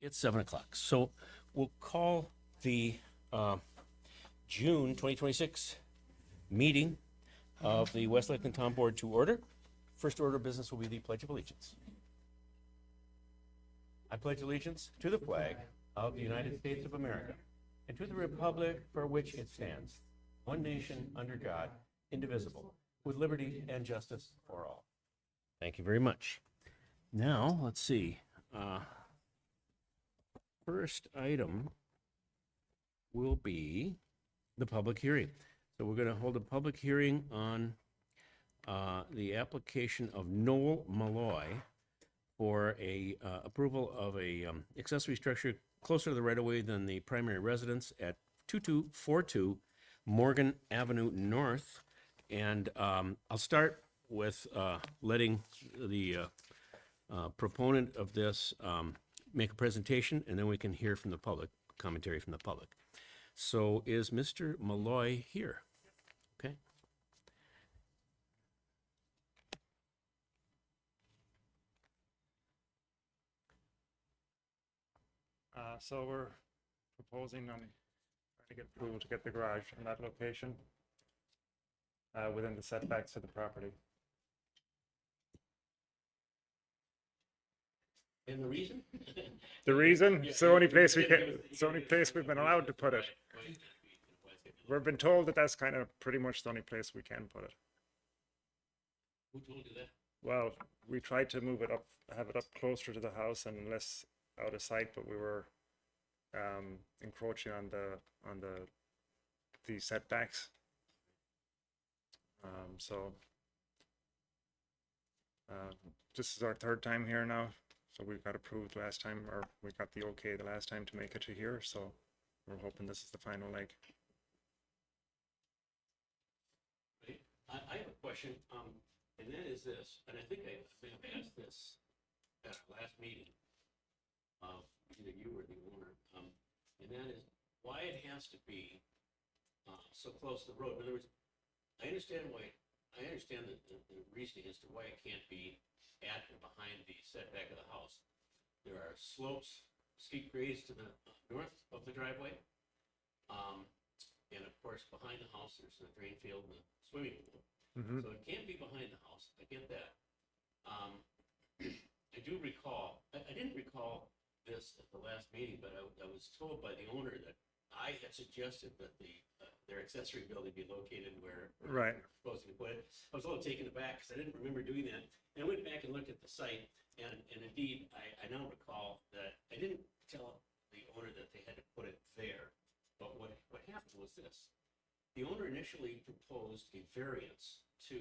It's 7 o'clock. So we'll call the June 2026 meeting of the West Lakeland Town Board to order. First order of business will be the Pledge of Allegiance. I pledge allegiance to the flag of the United States of America and to the republic for which it stands, one nation under God, indivisible, with liberty and justice for all. Thank you very much. Now, let's see. First item will be the public hearing. So we're going to hold a public hearing on the application of Noel Malloy for a approval of a accessory structure closer to the right-of-way than the primary residence at 2242 Morgan Avenue North. And I'll start with letting the proponent of this make a presentation, and then we can hear from the public, commentary from the public. So is Mr. Malloy here? Okay. So we're proposing on trying to get approval to get the garage in that location within the setbacks of the property. And the reason? The reason? It's the only place we can. It's the only place we've been allowed to put it. We've been told that that's kind of pretty much the only place we can put it. Who told you that? Well, we tried to move it up, have it up closer to the house and less out of sight, but we were encroaching on the setbacks. This is our third time here now. So we got approved last time, or we got the okay the last time to make it to here. So we're hoping this is the final leg. Right. I have a question, and that is this, and I think I may have asked this at our last meeting of either you or the owner, and that is why it has to be so close to the road. In other words, I understand the reasoning as to why it can't be at or behind the setback of the house. There are slopes, steep grades to the north of the driveway. And of course, behind the house, there's the drain field and the swimming pool. Mm-hmm. So it can't be behind the house. I get that. I do recall, I didn't recall this at the last meeting, but I was told by the owner that I had suggested that their accessory building be located where Right. they were supposed to put it. I was a little taken aback because I didn't remember doing that. And I went back and looked at the site, and indeed, I now recall that I didn't tell the owner that they had to put it there. But what happened was this. The owner initially proposed a variance to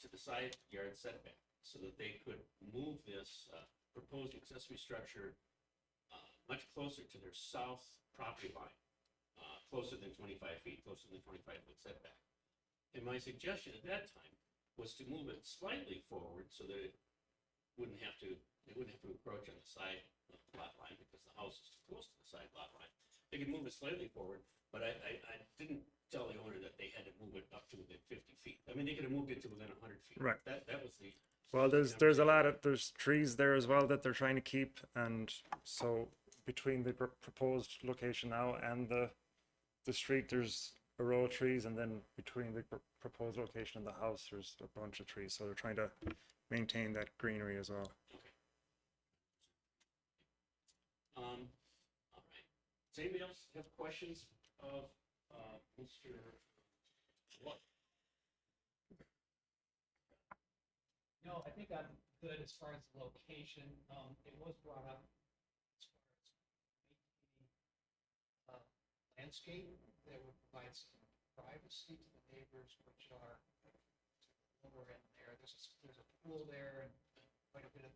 the side yard setback so that they could move this proposed accessory structure much closer to their south property line, closer than 25 feet, closer than 25-foot setback. And my suggestion at that time was to move it slightly forward so that it wouldn't have to encroach on the side lot line because the house is too close to the side lot line. They could move it slightly forward, but I didn't tell the owner that they had to move it up to within 50 feet. I mean, they could have moved it to within 100 feet. Right. That was the. Well, there's there's trees there as well that they're trying to keep, and so between the proposed location now and the street, there's a row of trees, and then between the proposed location and the house, there's a bunch of trees. So they're trying to maintain that greenery as well. Okay. All right. Does anybody else have questions of Mr. What? No, I think I'm good as far as the location. It was brought up as far as maintaining landscape that would provide some privacy to the neighbors, which are over in there. There's a pool there and quite a bit of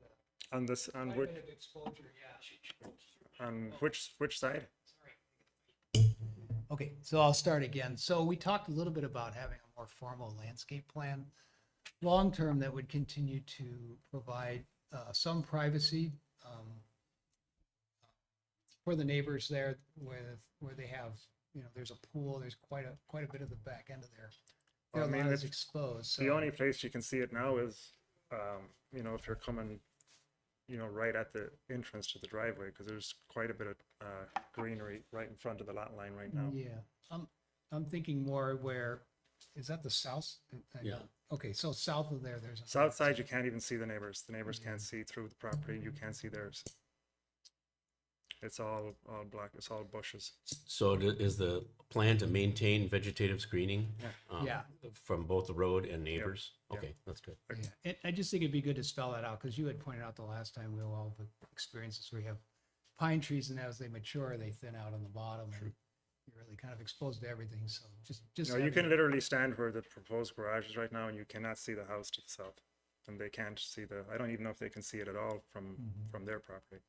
On this, on quite a which, bit of exposure. Yeah. on which side? Sorry. Okay, so I'll start again. So we talked a little bit about having a more formal landscape plan. Long-term, that would continue to provide some privacy for the neighbors there where they have, there's a pool, there's quite a bit of the back end of their Well, I mean, lot is it's exposed. The So only place you can see it now is, if you're coming you know, right at the entrance to the driveway, because there's quite a bit of greenery right in front of the lot line right now. Yeah, I'm thinking more where, is that the south? Yeah. Okay, so south of there, there's. South side, you can't even see the neighbors. The neighbors can't see through the property, and you can't see theirs. It's all black, it's all bushes. So is the plan to maintain vegetative screening? Yeah. From both the road and neighbors? Yep. Okay, that's good. Yeah, I just think it'd be good to spell that out, because you had pointed out the last time we all have experiences where you have pine trees, and as they mature, they thin out on the bottom, and you're really kind of exposed to everything, so just. No, you having can it- literally stand where the proposed garage is right now, and you cannot see the house to the south. And they can't see I don't even know if they can see it at all from their property.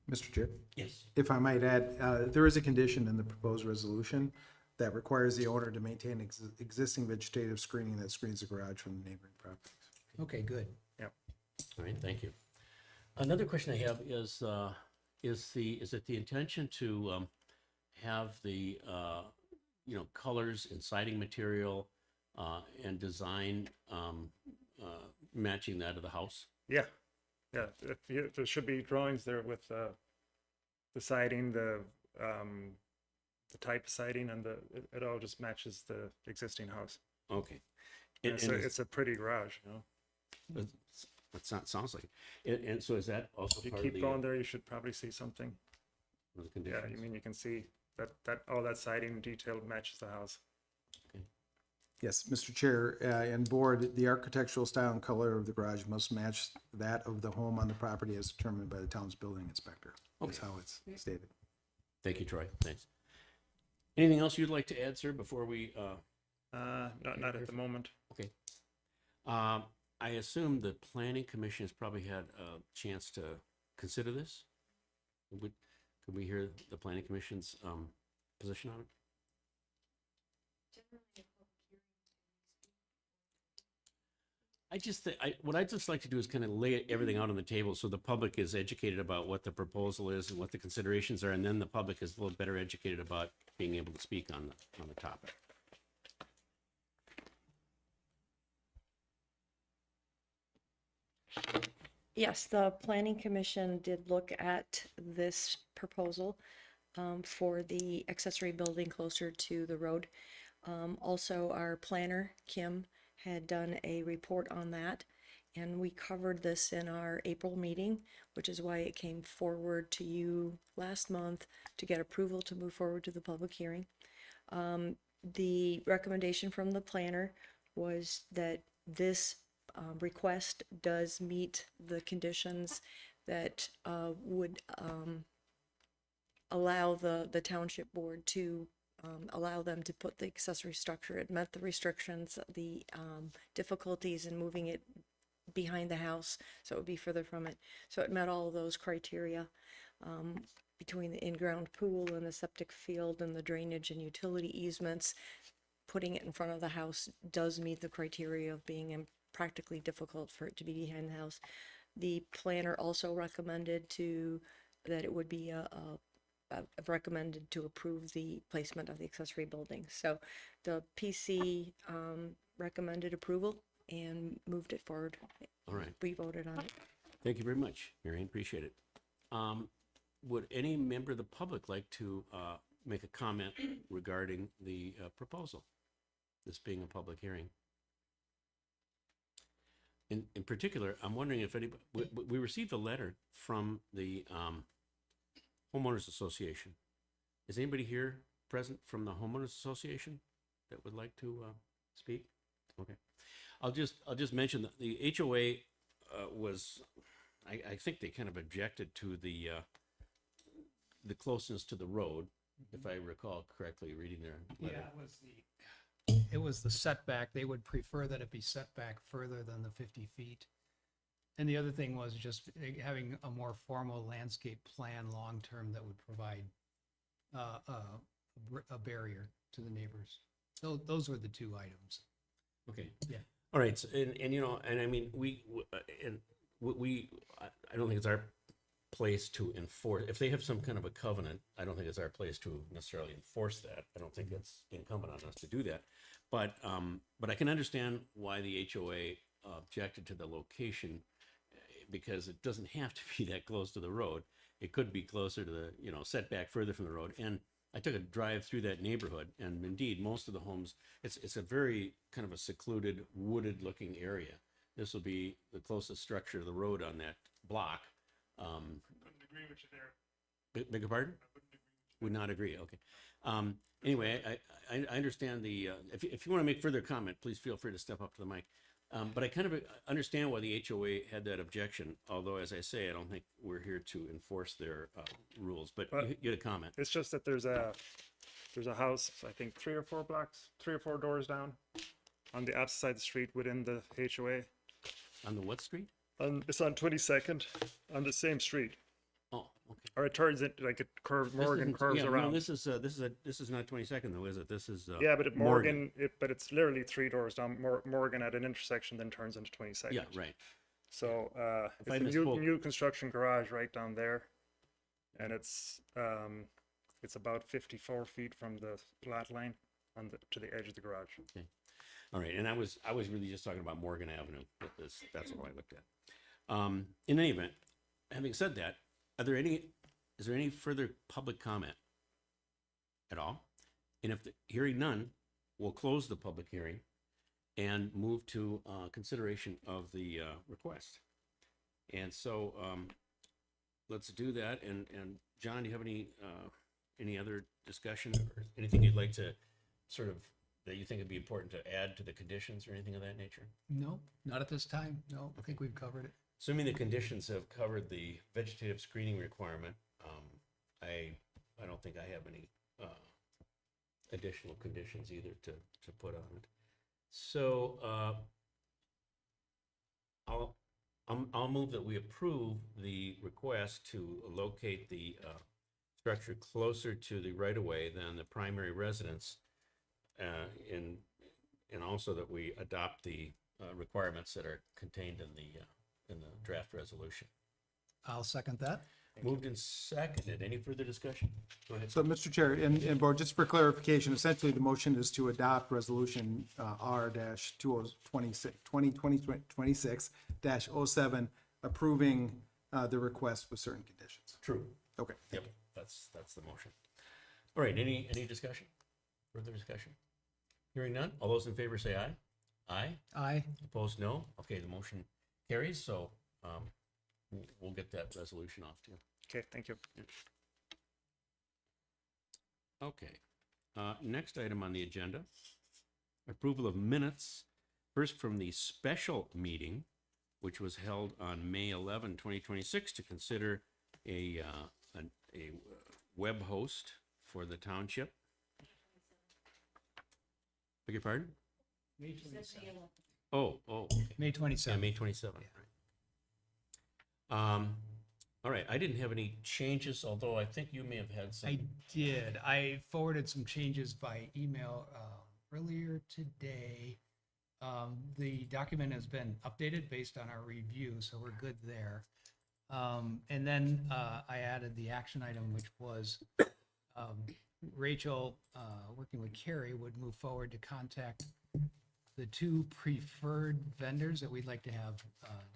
Mr. Chair, Yes. if I might add, there is a condition in the proposed resolution that requires the owner to maintain existing vegetative screening that screens the garage from the neighboring properties. Okay, good. All right, thank you. Another question I have is it the intention to have the, colors and siding material and design matching that of the house? Yeah, yeah. There should be drawings there with the siding, the type of siding, and it all just matches the existing house. Okay. And so is- it's a pretty garage, you know. sounds like it. And so is that also If you part of keep the going there, you should probably see something. of the Yeah, conditions? you mean you can see that all that siding detail matches the house. Yes, Mr. Chair and Board, the architectural style and color of the garage must match that of the home on the property as determined by the town's building inspector. That's Okay. how it's stated. Thank you, Troy. Thanks. Anything else you'd like to add, sir, before we, Not at the moment. okay. I assume the planning commission has probably had a chance to consider this? Could we hear the planning commission's position on it? What I'd just like to do is kind of lay everything out on the table so the public is educated about what the proposal is and what the considerations are, and then the public is a little better educated about being able to speak on the topic. Yes, the planning commission did look at this proposal for the accessory building closer to the road. Also, our planner, Kim, had done a report on that, and we covered this in our April meeting, which is why it came forward to you last month to get approval to move forward to the public hearing. The recommendation from the planner was that this request does meet the conditions that would allow the township board to allow them to put the accessory structure. It met the restrictions, the difficulties in moving it behind the house, so it would be further from it. So it met all of those criteria between the in-ground pool and the septic field and the drainage and utility easements. Putting it in front of the house does meet the criteria of being practically difficult for it to be behind the house. The planner also recommended that it would be recommended to approve the placement of the accessory building. So the PC recommended approval and moved it forward. All right. We voted on it. Thank you very much, Marion. Appreciate it. Would any member of the public like to make a comment regarding the proposal, this being a public hearing? In particular, I'm wondering if anybody, we received a letter from the homeowners association. Is anybody here present from the homeowners association that would like to speak? Okay, I'll just mention that the HOA was, I think they kind of objected to the closeness to the road, if I recall correctly, reading their letter. Yeah, it was the setback. They would prefer that it be set back further than the 50 feet. And the other thing was just having a more formal landscape plan long-term that would provide a barrier to the neighbors. So those were the two items. Okay. Yeah. All right. So, and I mean, I don't think it's our place to enforce. If they have some kind of a covenant, I don't think it's our place to necessarily enforce that. I don't think it's incumbent on us to do that. But I can understand why the HOA objected to the location because it doesn't have to be that close to the road. It could be closer to the, setback further from the road. And I took a drive through that neighborhood, and indeed, most of the homes, it's a very kind of a secluded, wooded looking area. This will be the closest structure to the road on that block. Couldn't agree with you there. Beg your pardon? Would not agree, okay. Anyway, I understand if you want to make further comment, please feel free to step up to the mic. But I kind of understand why the HOA had that objection, although, as I say, I don't think we're here to enforce their rules, but you had a comment. It's just that there's a house, I think 3 or 4 doors down on the opposite side of the street within the HOA. On the what street? It's on 22nd, on the same street. Oh, okay. Or it turns it like it curves, Morgan curves No, around. this is not 22nd though, is it? This is Yeah, but but it's literally 3 doors down. Morgan at an intersection then turns into 22nd. Yeah, right. So If I it's a misspoke- new construction garage right down there, and it's about 54 feet from the lot line to the edge of the garage. All right, and I was really just talking about Morgan Avenue. That's all I looked at. In any event, having said that, is there any further public comment at all? And if hearing none, we'll close the public hearing and move to consideration of the request. And so let's do that. And John, do you have any other discussion or anything you'd like to sort of that you think would be important to add to the conditions or anything of that nature? No, not at this time. No, I think we've covered it. Assuming the conditions have covered the vegetative screening requirement, I don't think I have any additional conditions either to put on it. So I'll move that we approve the request to locate the structure closer to the right-of-way than the primary residence, and also that we adopt the requirements that are contained in the draft resolution. I'll second that. Moved and seconded. Any further discussion? Go ahead. So, Mr. Chair, and Board, just for clarification, essentially the motion is to adopt Resolution R-2026-07, approving the request with certain conditions. True. Okay. Yep, that's the motion. All right, any discussion? Further discussion? Hearing none. All those in favor say aye. Aye. Aye. Opposed, no. Okay, the motion carries, so we'll get that resolution off to you. Okay, thank you. Okay. Next item on the agenda, approval of minutes, first from the special meeting, which was held on May 11, 2026, to consider a web host for the township. Beg your pardon? May 27th. Oh, okay. May Yeah, 27th. May 27th, right. All right, I didn't have any changes, although I think you may have had some. I did. I forwarded some changes by email earlier today. The document has been updated based on our review, so we're good there. And then I added the action item, which was Rachel, working with Carrie, would move forward to contact the 2 preferred vendors that we'd like to have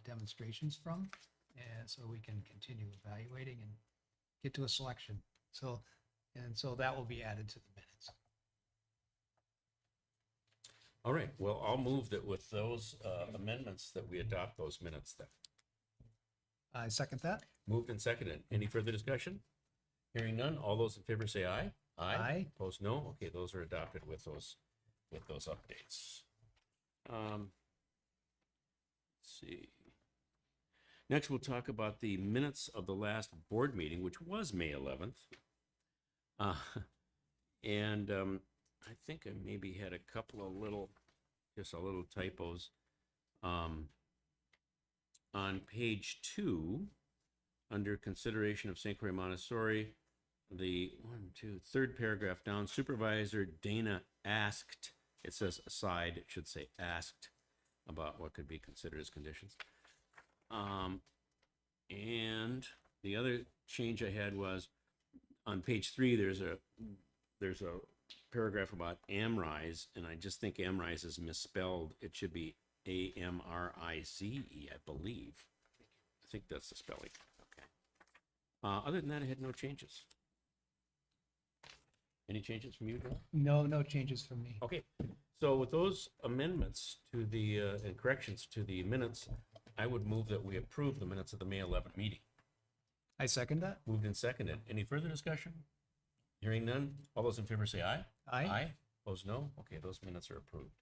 demonstrations from, and so we can continue evaluating and get to a selection. So that will be added to the minutes. All right, well, I'll move that with those amendments that we adopt those minutes then. I second that. Moved and seconded. Any further discussion? Hearing none, all those in favor say aye. Aye. Opposed, no. Okay, those are adopted with those updates. Let's see. Next, we'll talk about the minutes of the last board meeting, which was May 11th. And I think I maybe had a couple of little typos. On page 2, under consideration of St. Croix Montessori, the third paragraph down, Supervisor Dana asked, it says aside, it should say asked about what could be considered as conditions. And the other change I had was on page 3, there's a paragraph about Amrise, and I just think Amrise is misspelled. It should be Amrize, I believe. I think that's the spelling. Okay. Other than that, I had no changes. Any changes from you, Bill? No changes from me. Okay, so with those amendments to the, and corrections to the minutes, I would move that we approve the minutes of the May 11th meeting. I second that. Moved and seconded. Any further discussion? Hearing none. All those in favor say aye. Aye. Aye. Opposed, no. Okay, those minutes are approved.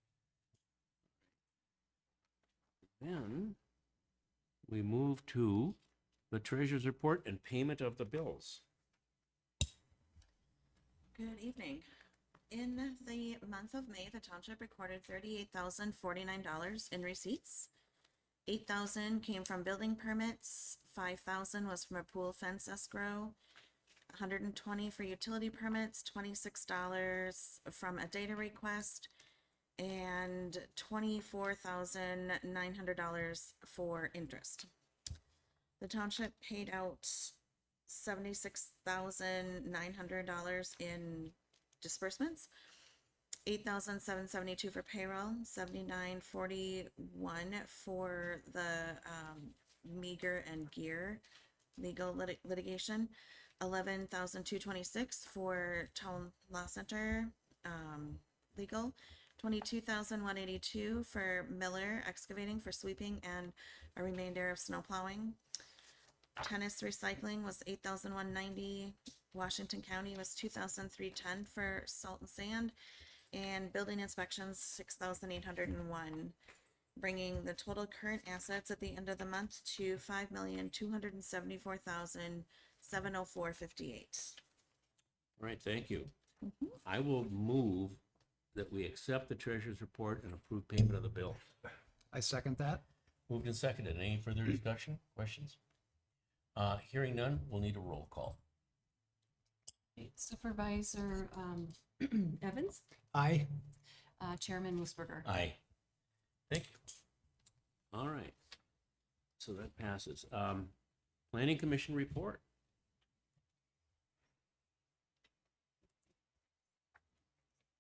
Then we move to the treasurer's report and payment of the bills. Good evening. In the month of May, the township recorded $38,049 in receipts. 8,000 came from building permits, 5,000 was from a pool fence escrow, 120 for utility permits, $26 from a data request, and $24,900 for interest. The township paid out $76,900 in disbursements, 8,772 for payroll, 7,941 for the meager and gear legal litigation, 11,226 for town law center legal, 22,182 for Miller excavating for sweeping and a remainder of snow plowing. Tennis recycling was 8,190. Washington County was 2,310 for salt and sand, and building inspections 6,801, bringing the total current assets at the end of the month to 5,274,704.58. All right, thank you. I will move that we accept the treasurer's report and approve payment of the bill. I second that. Moved and seconded. Any further discussion, questions? Hearing none, we'll need a roll call. Supervisor Evans, Aye. Chairman Wussberger. Aye. Thank you. All right. So that passes. Planning Commission report.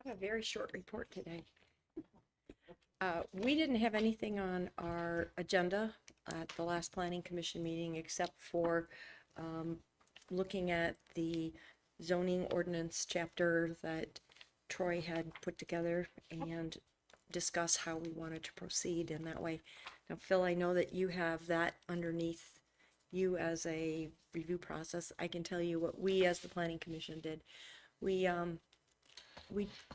I have a very short report today. We didn't have anything on our agenda at the last planning commission meeting except for looking at the zoning ordinance chapter that Troy had put together and discuss how we wanted to proceed in that way. Now, Phil, I know that you have that underneath you as a review process. I can tell you what we as the planning commission did. We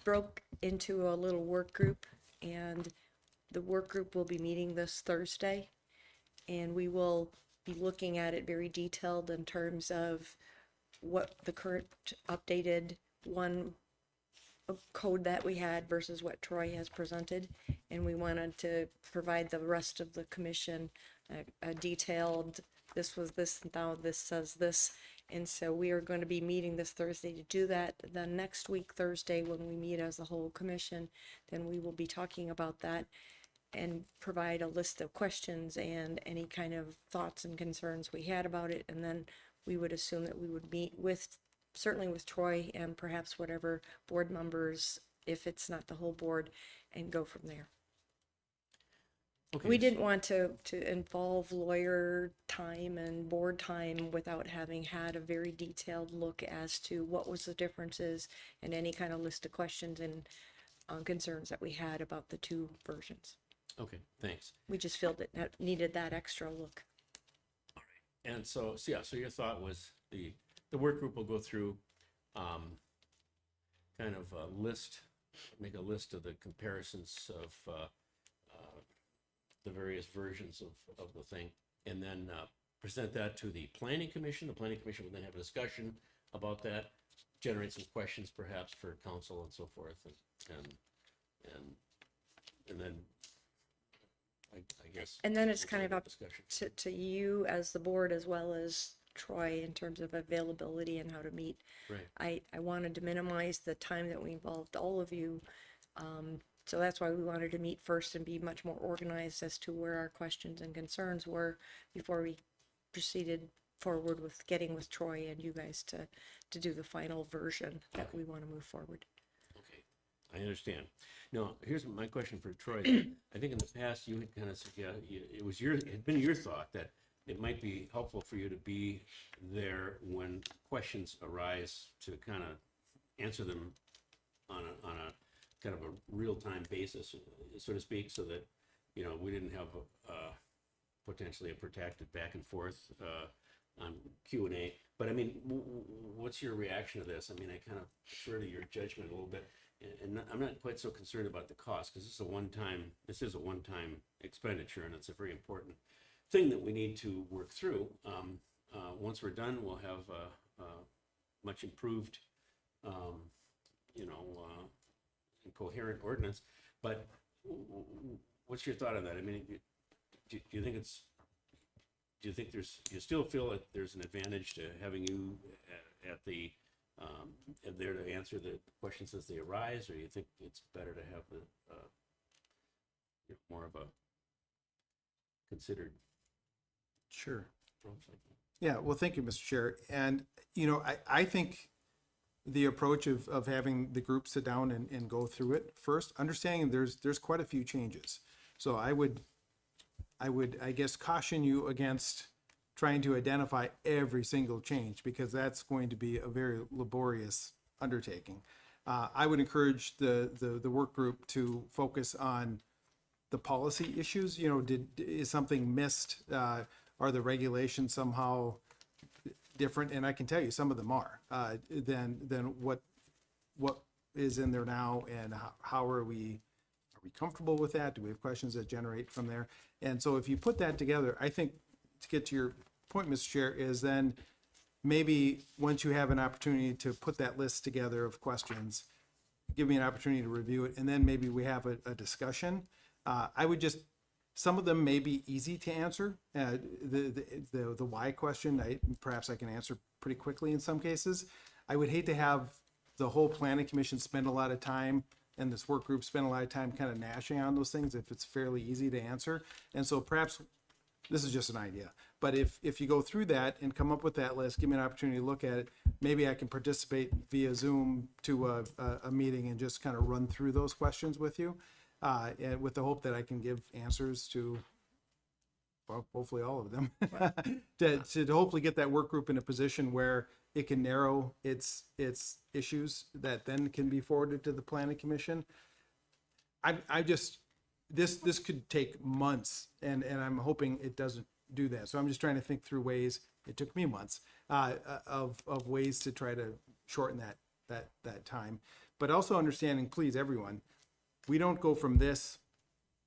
broke into a little work group, and the work group will be meeting this Thursday, and we will be looking at it very detailed in terms of what the current updated one code that we had versus what Troy has presented. And we wanted to provide the rest of the commission a detailed, this was this, now this says this. And so we are going to be meeting this Thursday to do that. The next week, Thursday, when we meet as a whole commission, then we will be talking about that and provide a list of questions and any kind of thoughts and concerns we had about it. And then we would assume that we would meet with, certainly with Troy and perhaps whatever board members, if it's not the whole board, and go from there. Okay, We didn't want to involve lawyer time and board time without having had a very detailed look as to what was the differences and any kind of list of questions and concerns that we had about the two versions. Okay, thanks. We just felt it needed that extra look. And so yeah, so your thought was the work group will go through kind of a list, make a list of the comparisons of the various versions of the thing, and then present that to the planning commission. The planning commission will then have a discussion about that, generate some questions perhaps for council and so forth, and then I guess. And then it's we'll kind of have up discussion. to you as the board as well as Troy in terms of availability and how to meet. Right. I wanted to minimize the time that we involved all of you. So that's why we wanted to meet first and be much more organized as to where our questions and concerns were before we proceeded forward with getting with Troy and you guys to do the final version that we want to move forward. Okay. I understand. Now, here's my question for Troy. I think in the past, you had kind of suggested, it had been your thought that it might be helpful for you to be there when questions arise to kind of answer them on a kind of a real-time basis, so to speak, so that, we didn't have potentially a protracted back and forth on Q&A. But I mean, what's your reaction to this? I mean, I kind of defer to your judgment a little bit. And I'm not quite so concerned about the cost, because this is a one-time expenditure, and it's a very important thing that we need to work through. Once we're done, we'll have a much improved, and coherent ordinance. But what's your thought on that? I mean, do you think do you still feel that there's an advantage to having you there to answer the questions as they arise, or do you think it's better to have the more of a considered Sure. approach like that? Yeah, well, thank you, Mr. Chair. And, I think the approach of having the group sit down and go through it first, understanding there's quite a few changes. So I would, I guess, caution you against trying to identify every single change, because that's going to be a very laborious undertaking. I would encourage the work group to focus on the policy issues. Is something missed? Are the regulations somehow different? And I can tell you some of them are than what is in there now, and how are we comfortable with that? Do we have questions that generate from there? And so if you put that together, I think, to get to your point, Mr. Chair, is then maybe once you have an opportunity to put that list together of questions, give me an opportunity to review it, and then maybe we have a discussion. I would just, some of them may be easy to answer. The why question, perhaps I can answer pretty quickly in some cases. I would hate to have the whole planning commission spend a lot of time, and this work group spend a lot of time kind of gnashing on those things if it's fairly easy to answer. And so perhaps, this is just an idea, but if you go through that and come up with that list, give me an opportunity to look at it, maybe I can participate via Zoom to a meeting and just kind of run through those questions with you, and with the hope that I can give answers to, well, hopefully all of them, to hopefully get that work group in a position where it can narrow its issues that then can be forwarded to the planning commission. I just, this could take months, and I'm hoping it doesn't do that. So I'm just trying to think through ways, it took me months, of ways to try to shorten that time. But also understanding, please, everyone, we don't go from this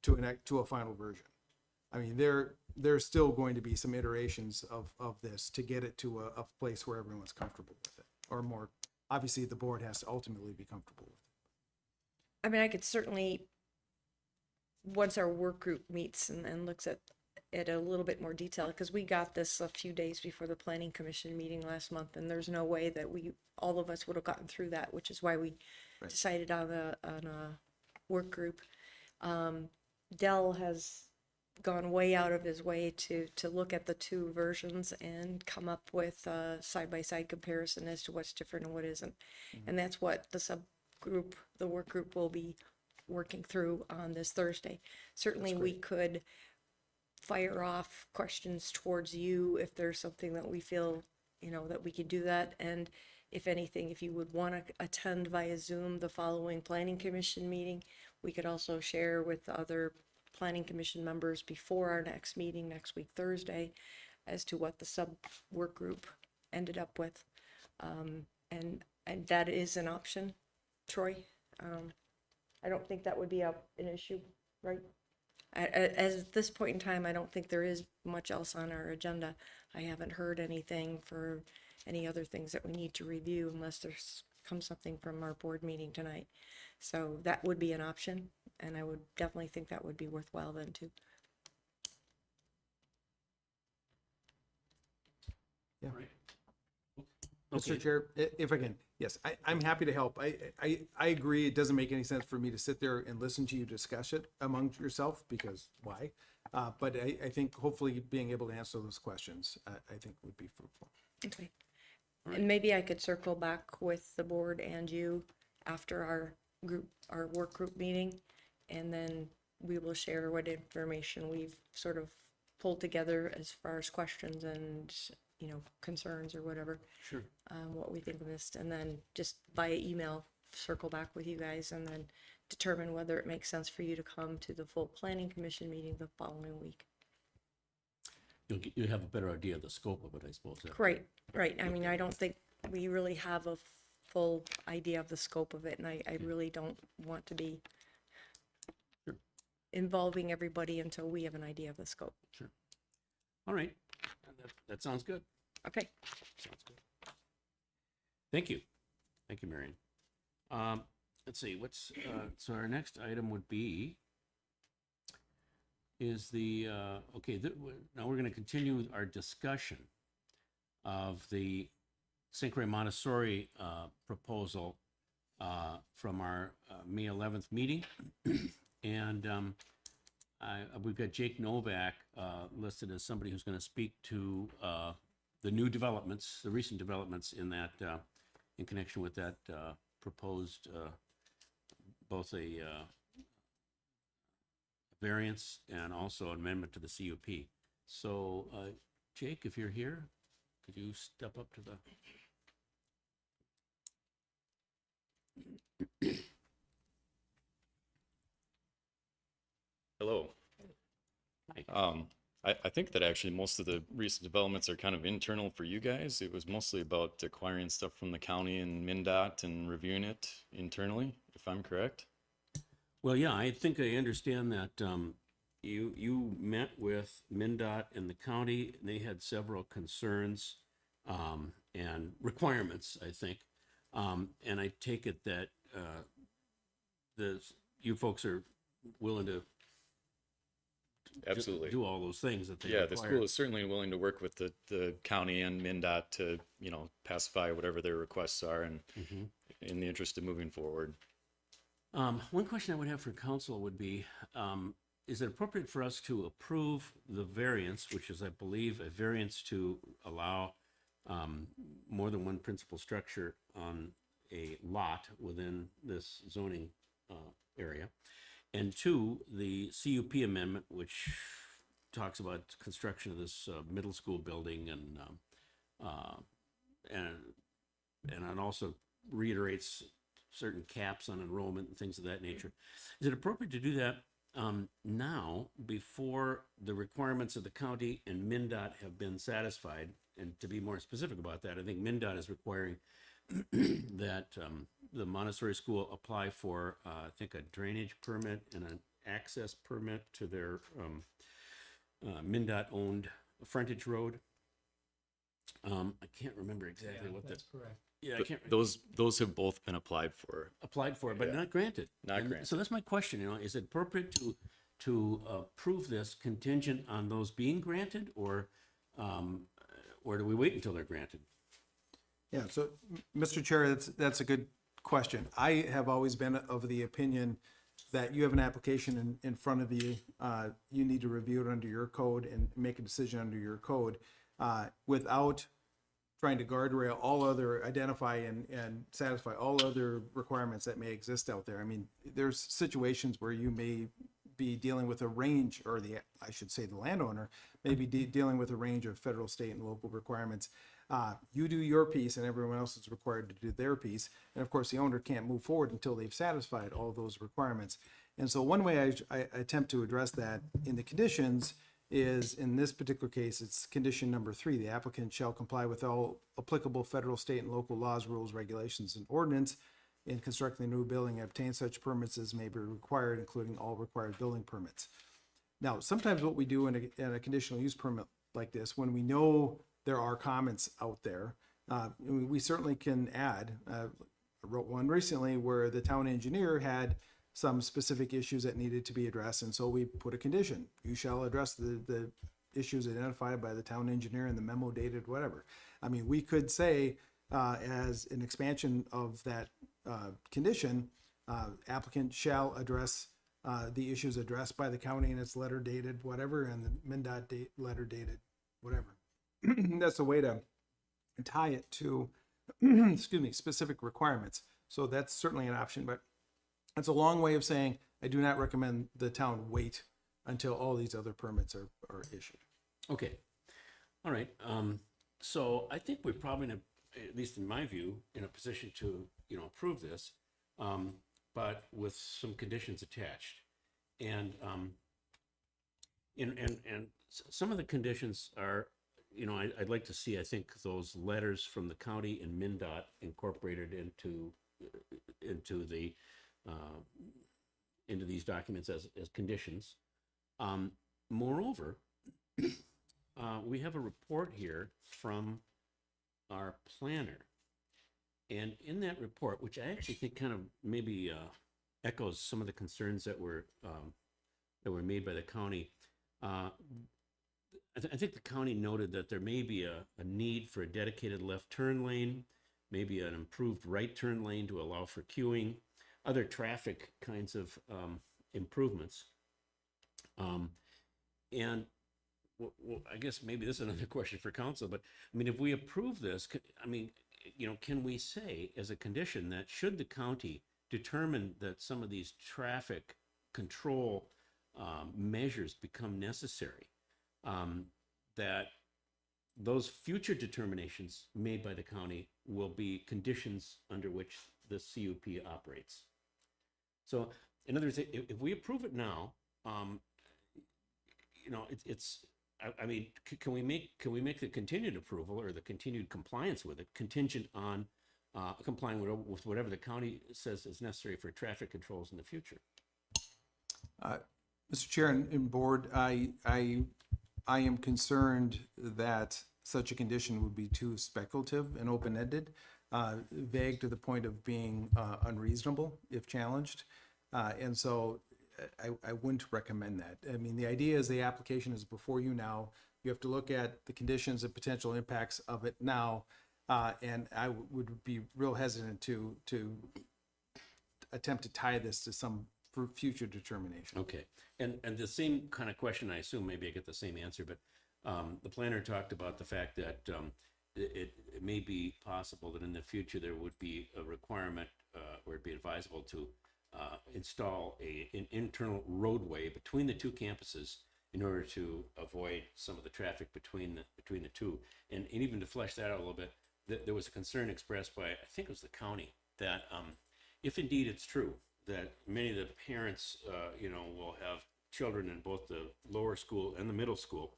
to a final version. I mean, there's still going to be some iterations of this to get it to a place where everyone's comfortable with it, or more, obviously the board has to ultimately be comfortable with it. I mean, I could certainly, once our work group meets and looks at it a little bit more detail, because we got this a few days before the planning commission meeting last month, and there's no way that all of us would have gotten through that, which is why we decided on a work group. Dell has gone way out of his way to look at the two versions and come up with a side-by-side comparison as to what's different and what isn't. And that's what the work group will be working through on this Thursday. Certainly we could fire off questions towards you if there's something that we feel, that we can do that. And if anything, if you would want to attend via Zoom the following planning commission meeting, we could also share with other planning commission members before our next meeting next week, Thursday, as to what the sub work group ended up with. And that is an option, Troy. I don't think that would be an issue, right? At this point in time, I don't think there is much else on our agenda. I haven't heard anything for any other things that we need to review unless there's comes something from our board meeting tonight. So that would be an option, and I would definitely think that would be worthwhile then too. Yeah. Right. Mr. Okay. Chair, if I can, yes, I'm happy to help. I agree, it doesn't make any sense for me to sit there and listen to you discuss it among yourself, because why? But I think hopefully being able to answer those questions, I think would be fruitful. Okay. And maybe I could circle back with the board and you after our group, our work group meeting. And then we will share what information we've sort of pulled together as far as questions and, you know, concerns or whatever. Sure. What we think missed, and then just via email, circle back with you guys and then determine whether it makes sense for you to come to the full planning commission meeting the following week. You'll have a better idea of the scope of it, I suppose. Right, right. I mean, I don't think we really have a full idea of the scope of it, and I really don't want to be Sure. involving everybody until we have an idea of the scope. All right. That sounds good. Okay. Sounds good. Thank you. Thank you, Marion. Let's see, so our next item would be is the, now we're going to continue our discussion of the St. Croix Montessori proposal from our May 11th meeting. And we've got Jake Novak listed as somebody who's going to speak to the new developments, the recent developments in that, in connection with that proposed, both a variance and also amendment to the CUP. So, Jake, if you're here, could you step up to the... Hello. Hi. I think that actually most of the recent developments are kind of internal for you guys. It was mostly about acquiring stuff from the county and MnDOT and reviewing it internally, if I'm correct. Well, yeah, I think I understand that you met with MnDOT and the county, and they had several concerns and requirements, I think. And I take it that you folks are willing to Absolutely. do all those things that they Yeah, the require. school is certainly willing to work with the county and MnDOT to, you know, pacify whatever their requests are and in the interest of moving forward. One question I would have for council would be, is it appropriate for us to approve the variance, which is, I believe, a variance to allow more than one principal structure on a lot within this zoning area? And two, the CUP amendment, which talks about construction of this middle school building and it also reiterates certain caps on enrollment and things of that nature. Is it appropriate to do that now before the requirements of the county and MnDOT have been satisfied? And to be more specific about that, I think MnDOT is requiring that the Montessori school apply for, I think, a drainage permit and an access permit to their MnDOT-owned frontage road. I can't remember exactly what That's correct. Yeah, I But can't. those have both been applied for. Applied for, but Yeah. not granted. Not And granted. So that's my question, is it appropriate to approve this contingent on those being granted, or do we wait until they're granted? Yeah, so, Mr. Chair, that's a good question. I have always been of the opinion that you have an application in front of you, you need to review it under your code and make a decision under your code, without trying to guardrail identify and satisfy all other requirements that may exist out there. I mean, there's situations where you may be dealing with a range, or I should say the landowner may be dealing with a range of federal, state, and local requirements. You do your piece and everyone else is required to do their piece. And of course, the owner can't move forward until they've satisfied all those requirements. And so one way I attempt to address that in the conditions is, in this particular case, it's condition number 3. The applicant shall comply with all applicable federal, state, and local laws, rules, regulations, and ordinance in constructing the new building and obtain such permits as may be required, including all required building permits. Now, sometimes what we do in a conditional use permit like this, when we know there are comments out there, we certainly can add. I wrote one recently where the town engineer had some specific issues that needed to be addressed, and so we put a condition. You shall address the issues identified by the town engineer in the memo dated whatever. I mean, we could say, as an expansion of that condition, applicant shall address the issues addressed by the county in its letter dated whatever, and the MnDOT letter dated whatever. That's a way to tie it to, excuse me, specific requirements. So that's certainly an option, but That's a long way of saying, I do not recommend the town wait until all these other permits are issued. Okay. All right. So I think we're probably at least in my view, in a position to, approve this, but with some conditions attached. And, some of the conditions are, I'd like to see, I think, those letters from the county and MinDOT incorporated into these documents as conditions. Moreover, we have a report here from our planner. And in that report, which I actually think kind of maybe echoes some of the concerns that were made by the county, I think the county noted that there may be a need for a dedicated left turn lane, maybe an improved right turn lane to allow for queuing, other traffic kinds of improvements. And well, I guess maybe this is another question for council, but I mean, if we approve this, can we say as a condition that should the county determine that some of these traffic control measures become necessary, that those future determinations made by the county will be conditions under which the CUP operates? So in other words, if we approve it now, can we make the continued approval or the continued compliance with it contingent on complying with whatever the county says is necessary for traffic controls in the future? Mr. Chair and Board, I am concerned that such a condition would be too speculative and open-ended, vague to the point of being unreasonable if challenged. And so I wouldn't recommend that. I mean, the idea is the application is before you now. You have to look at the conditions and potential impacts of it now. And I would be real hesitant to attempt to tie this to some future determination. Okay, and the same kind of question, I assume maybe I get the same answer, but the planner talked about the fact that it may be possible that in the future there would be a requirement or it'd be advisable to install an internal roadway between the two campuses in order to avoid some of the traffic between the two. And even to flesh that out a little bit, there was a concern expressed by, I think it was the county, that if indeed it's true that many of the parents, will have children in both the lower school and the middle school,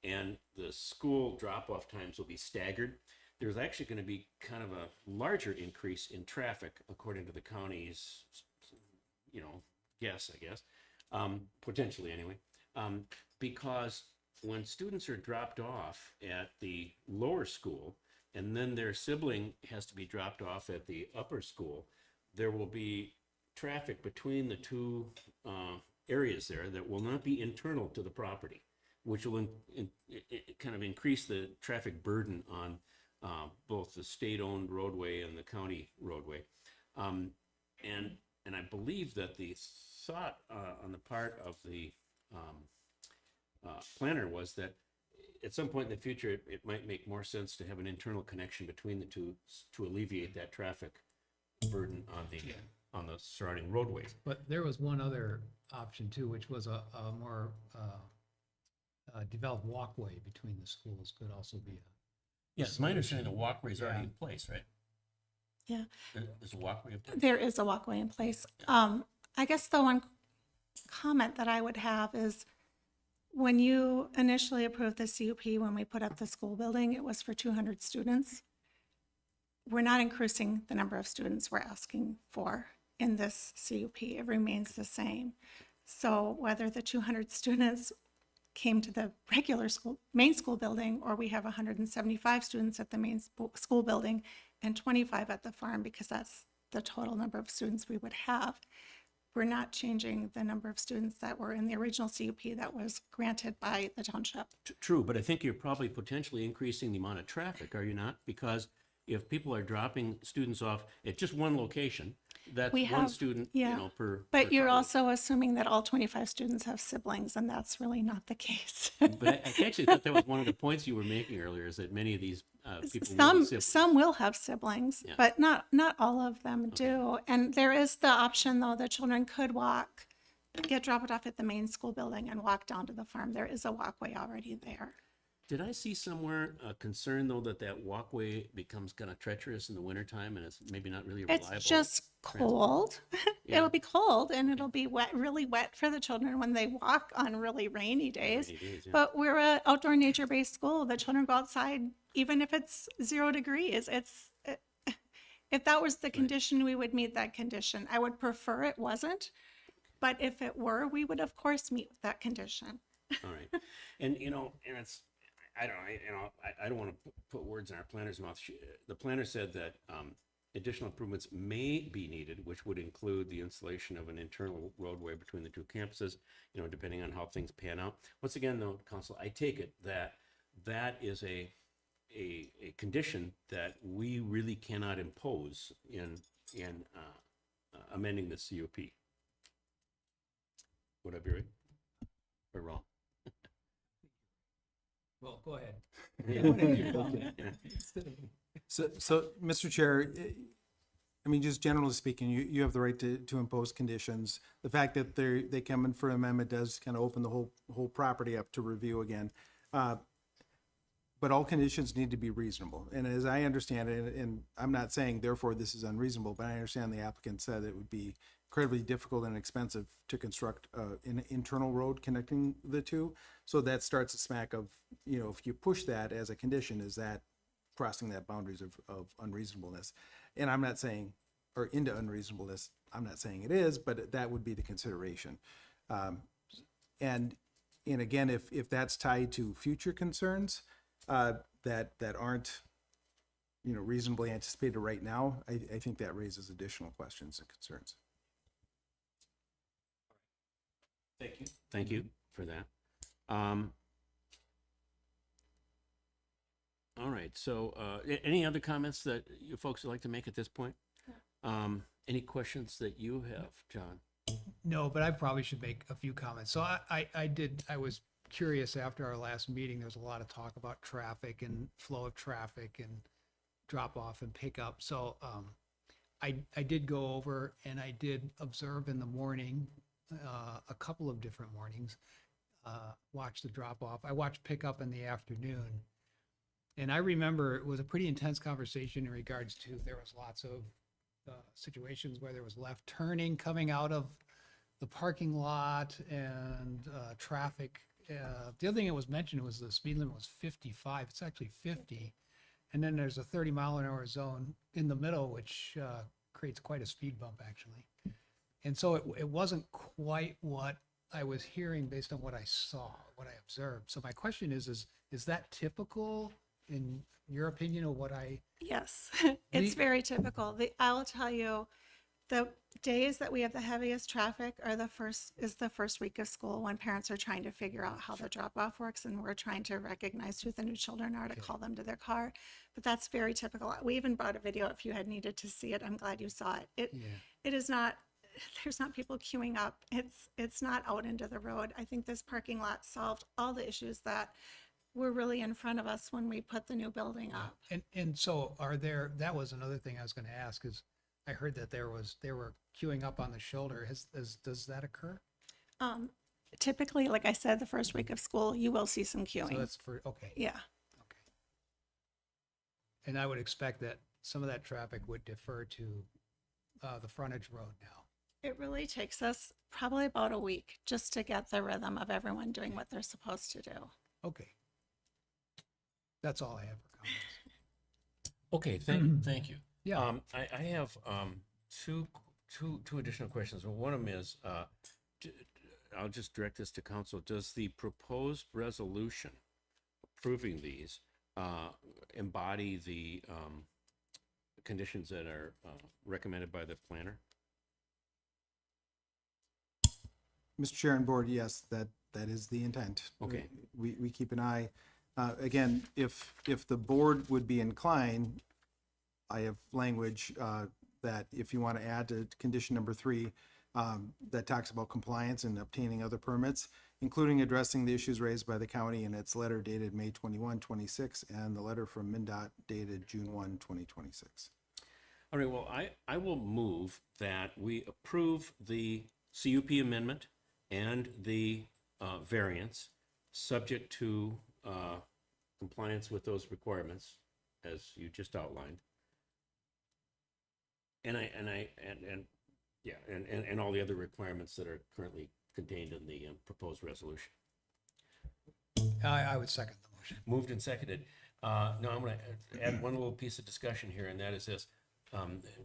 and the school drop-off times will be staggered, there's actually going to be kind of a larger increase in traffic, according to the county's, guess, I guess, potentially anyway, because when students are dropped off at the lower school and then their sibling has to be dropped off at the upper school, there will be traffic between the two areas there that will not be internal to the property, which will kind of increase the traffic burden on both the state-owned roadway and the county roadway. And I believe that the thought on the part of the planner was that at some point in the future, it might make more sense to have an internal connection between the two to alleviate that traffic burden on the surrounding roadways. But there was one other option too, which was a more developed walkway between the schools could also be Yes, my understanding the walkway is already Yeah. in place, right? Yeah. There's a walkway in place? There is a walkway in place. I guess the one comment that I would have is when you initially approved the CUP, when we put up the school building, it was for 200 students. We're not increasing the number of students we're asking for in this CUP. It remains the same. So whether the 200 students came to the regular school, main school building, or we have 175 students at the main school building and 25 at the farm, because that's the total number of students we would have, we're not changing the number of students that were in the original CUP that was granted by the township. True, but I think you're probably potentially increasing the amount of traffic, are you not? Because if people are dropping students off at just one location, That's We one have- student, yeah. per. But per you're car. also assuming that all 25 students have siblings, and that's really not the case. But I actually thought that was one of the points you were making earlier, is that many of these people will be Some siblings. some will have siblings, Yeah. but not all of them do. And there is the option, though, the children could walk, get dropped off at the main school building and walk down to the farm. There is a walkway already there. Did I see somewhere a concern, though, that that walkway becomes kind of treacherous in the wintertime and it's maybe not really reliable? It's just cold. Yeah. It'll be cold and it'll be wet, really wet for the children when they walk on really rainy days. Rainy days, yeah. But we're an outdoor nature-based school. The children go outside even if it's 0 degrees. If that was the condition, we would meet that condition. I would prefer it wasn't, but if it were, we would of course meet that condition. All right. And, and it's, I don't want to put words in our planner's mouth. The planner said that additional improvements may be needed, which would include the installation of an internal roadway between the two campuses, depending on how things pan out. Once again, though, Council, I take it that that is a condition that we really cannot impose in amending the CUP. Would I be right or wrong? Well, go ahead. So, Mr. Chair, I mean, just generally speaking, you have the right to impose conditions. The fact that they come in for amendment does kind of open the whole property up to review again. But all conditions need to be reasonable. And as I understand it, and I'm not saying therefore this is unreasonable, but I understand the applicant said it would be incredibly difficult and expensive to construct an internal road connecting the two. So that starts a smack of, if you push that as a condition, is that crossing that boundaries of unreasonableness? And I'm not saying, or into unreasonableness, I'm not saying it is, but that would be the consideration. And again, if that's tied to future concerns that aren't, reasonably anticipated right now, I think that raises additional questions and concerns. Thank you. Thank you for that. All right, so any other comments that you folks would like to make at this point? Any questions that you have, John? No, but I probably should make a few comments. So I was curious after our last meeting, there was a lot of talk about traffic and flow of traffic and drop off and pick up. So I did go over and I did observe in the morning, a couple of different mornings, watch the drop off. I watched pick up in the afternoon. And I remember it was a pretty intense conversation in regards to, there was lots of situations where there was left turning coming out of the parking lot and traffic. The other thing that was mentioned was the speed limit was 55. It's actually 50. And then there's a 30-mile-an-hour zone in the middle, which creates quite a speed bump, actually. And so it wasn't quite what I was hearing based on what I saw, what I observed. So my question is that typical in your opinion of what I? Yes, it's very typical. I'll tell you, the days that we have the heaviest traffic are the first week of school when parents are trying to figure out how the drop off works and we're trying to recognize who the new children are to call them to their car. But that's very typical. We even brought a video if you had needed to see it. I'm glad you saw it. It is not, there's not people queuing up. It's not out into the road. I think this parking lot solved all the issues that were really in front of us when we put the new building up. And so that was another thing I was going to ask is I heard that they were queuing up on the shoulder. Does that occur? Typically, like I said, the first week of school, you will see some queuing. So that's okay. Yeah. Okay. And I would expect that some of that traffic would defer to the frontage road now. It really takes us probably about a week just to get the rhythm of everyone doing what they're supposed to do. Okay. That's all I have for comments. Okay, thank you. Yeah. I have two additional questions. Well, one of them is, I'll just direct this to council. Does the proposed resolution approving these embody the conditions that are recommended by the planner? Mr. Chair and Board, yes, that is the intent. Okay. We keep an eye. Again, if the board would be inclined, I have language that if you want to add to condition number 3, that talks about compliance and obtaining other permits, including addressing the issues raised by the county in its letter dated May 21, 26, and the letter from MnDOT dated June 1, 2026. All right, well, I will move that we approve the CUP amendment and the variance, subject to compliance with those requirements, as you just outlined. And all the other requirements that are currently contained in the proposed resolution. I would second the motion. Moved and seconded. Now I'm going to add one little piece of discussion here, and that is this.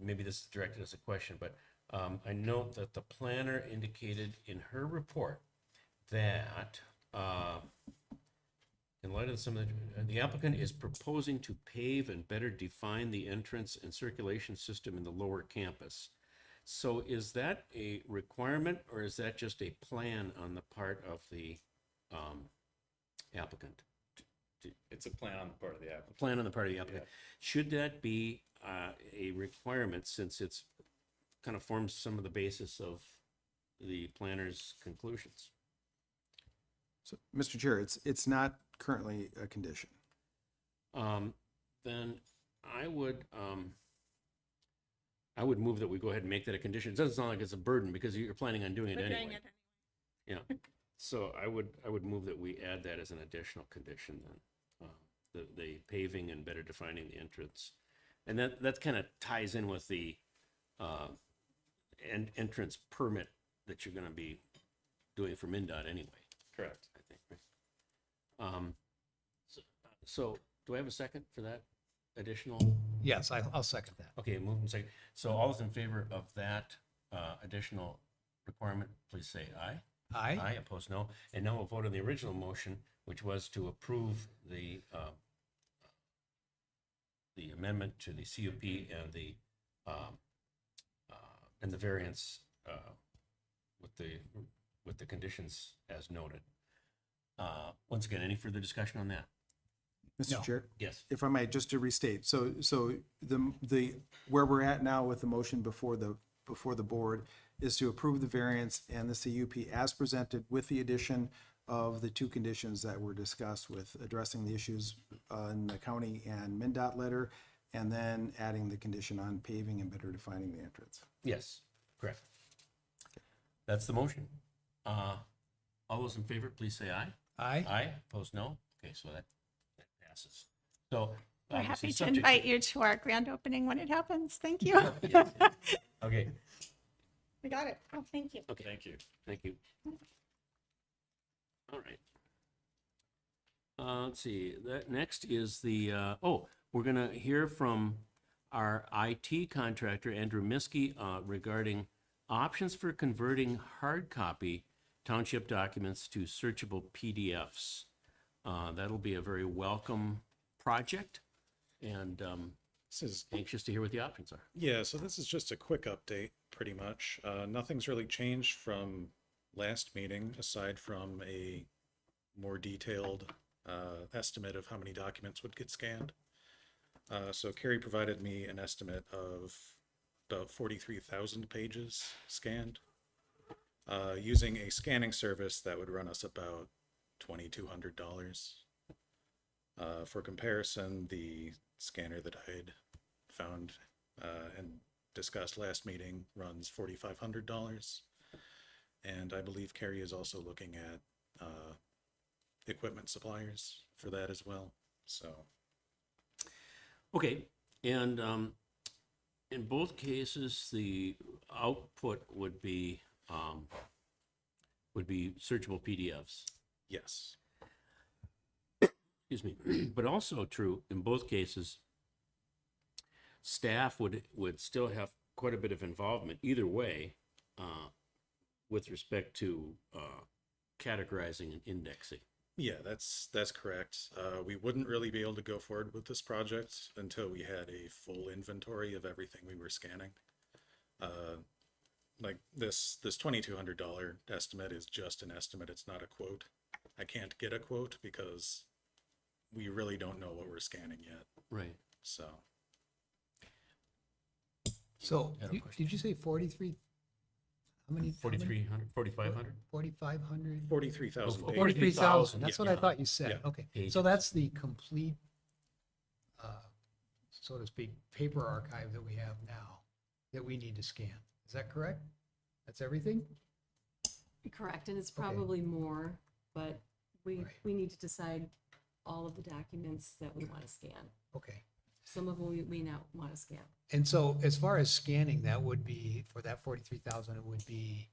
Maybe this is directed as a question, but I note that the planner indicated in her report that in light of some of the applicant is proposing to pave and better define the entrance and circulation system in the lower campus. So is that a requirement, or is that just a plan on the part of the applicant? It's a plan on the part of the applicant. Plan on the part of the applicant. Should that be a requirement, since it's kind of forms some of the basis of the planner's conclusions? So, Mr. Chair, it's not currently a condition. Then I would move that we go ahead and make that a condition. It doesn't sound like it's a burden because you're planning on doing it anyway. Yeah. So I would move that we add that as an additional condition then, the paving and better defining the entrance. And that kind of ties in with the entrance permit that you're going to be doing for MnDOT anyway. Correct. I think, right? So do I have a second for that additional? Yes, I'll second that. Okay, move and second. So all those in favor of that additional requirement, please say aye. Aye. Aye, opposed, no. And now we'll vote on the original motion, which was to approve the amendment to the CUP and the variance with the conditions as noted. Once again, any further discussion on that? Mr. No. Chair? Yes. If I might, just to restate, so the where we're at now with the motion before the board is to approve the variance and the CUP as presented with the addition of the 2 conditions that were discussed, with addressing the issues in the county and MnDOT letter, and then adding the condition on paving and better defining the entrance. Yes, correct. That's the motion. All those in favor, please say aye. Aye. Aye, opposed, no. Okay, so that passes. So We're obviously happy to subject invite you to our grand opening when it happens. Thank you. Yes. Okay, We got it. Oh, thank you. okay. Thank you. Thank you. All right. Let's see, that next is the, we're gonna hear from our IT contractor, Andrew Miskey, regarding options for converting hard copy township documents to searchable PDFs. That'll be a very welcome project, and This is, anxious to hear what the options are. yeah, so this is just a quick update, pretty much. Nothing's really changed from last meeting, aside from a more detailed estimate of how many documents would get scanned. So Carrie provided me an estimate of about 43,000 pages scanned. Using a scanning service that would run us about $2,200. For comparison, the scanner that I had found and discussed last meeting runs $4,500. And I believe Carrie is also looking at equipment suppliers for that as well. So Okay, and in both cases, the output would be searchable PDFs. yes, Excuse me, but also true in both cases, staff would still have quite a bit of involvement either way with respect to categorizing and indexing. yeah, that's correct. We wouldn't really be able to go forward with this project until we had a full inventory of everything we were scanning. Like this $2,200 estimate is just an estimate. It's not a quote. I can't get a quote because we really don't know what we're scanning yet. Right. So So, I had a question. did you say 43? How many? 4,300, 4,500? 4,500? 43,000 Oh, pages. 43,000, that's Yeah. what I thought you said. Yeah. Okay, so Pages. that's the complete, so to speak, paper archive that we have now that we need to scan. Is that correct? That's everything? Correct, and it's Okay. probably more, but we Right. need to decide all of the documents that we want to scan. Okay. Some of them we not want to scan. And so as far as scanning, that would be, for that 43,000, it would be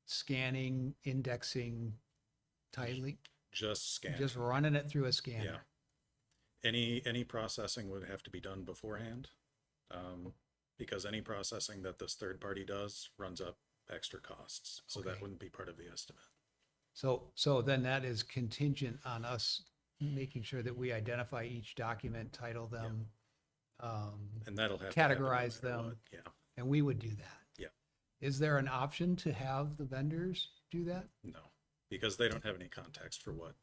scanning, indexing, tiling, Just scan. just running it through a Yeah. scanner. Any processing would have to be done beforehand. Because any processing that this third party does runs up extra costs. So that Okay. wouldn't be part of the estimate. So then that is contingent on us making sure that we identify each document, title them, And that'll have to happen no categorize matter them. what. Yeah, and we would do that. Yeah. Is there an option to have the vendors do that? no, because they don't have any context for what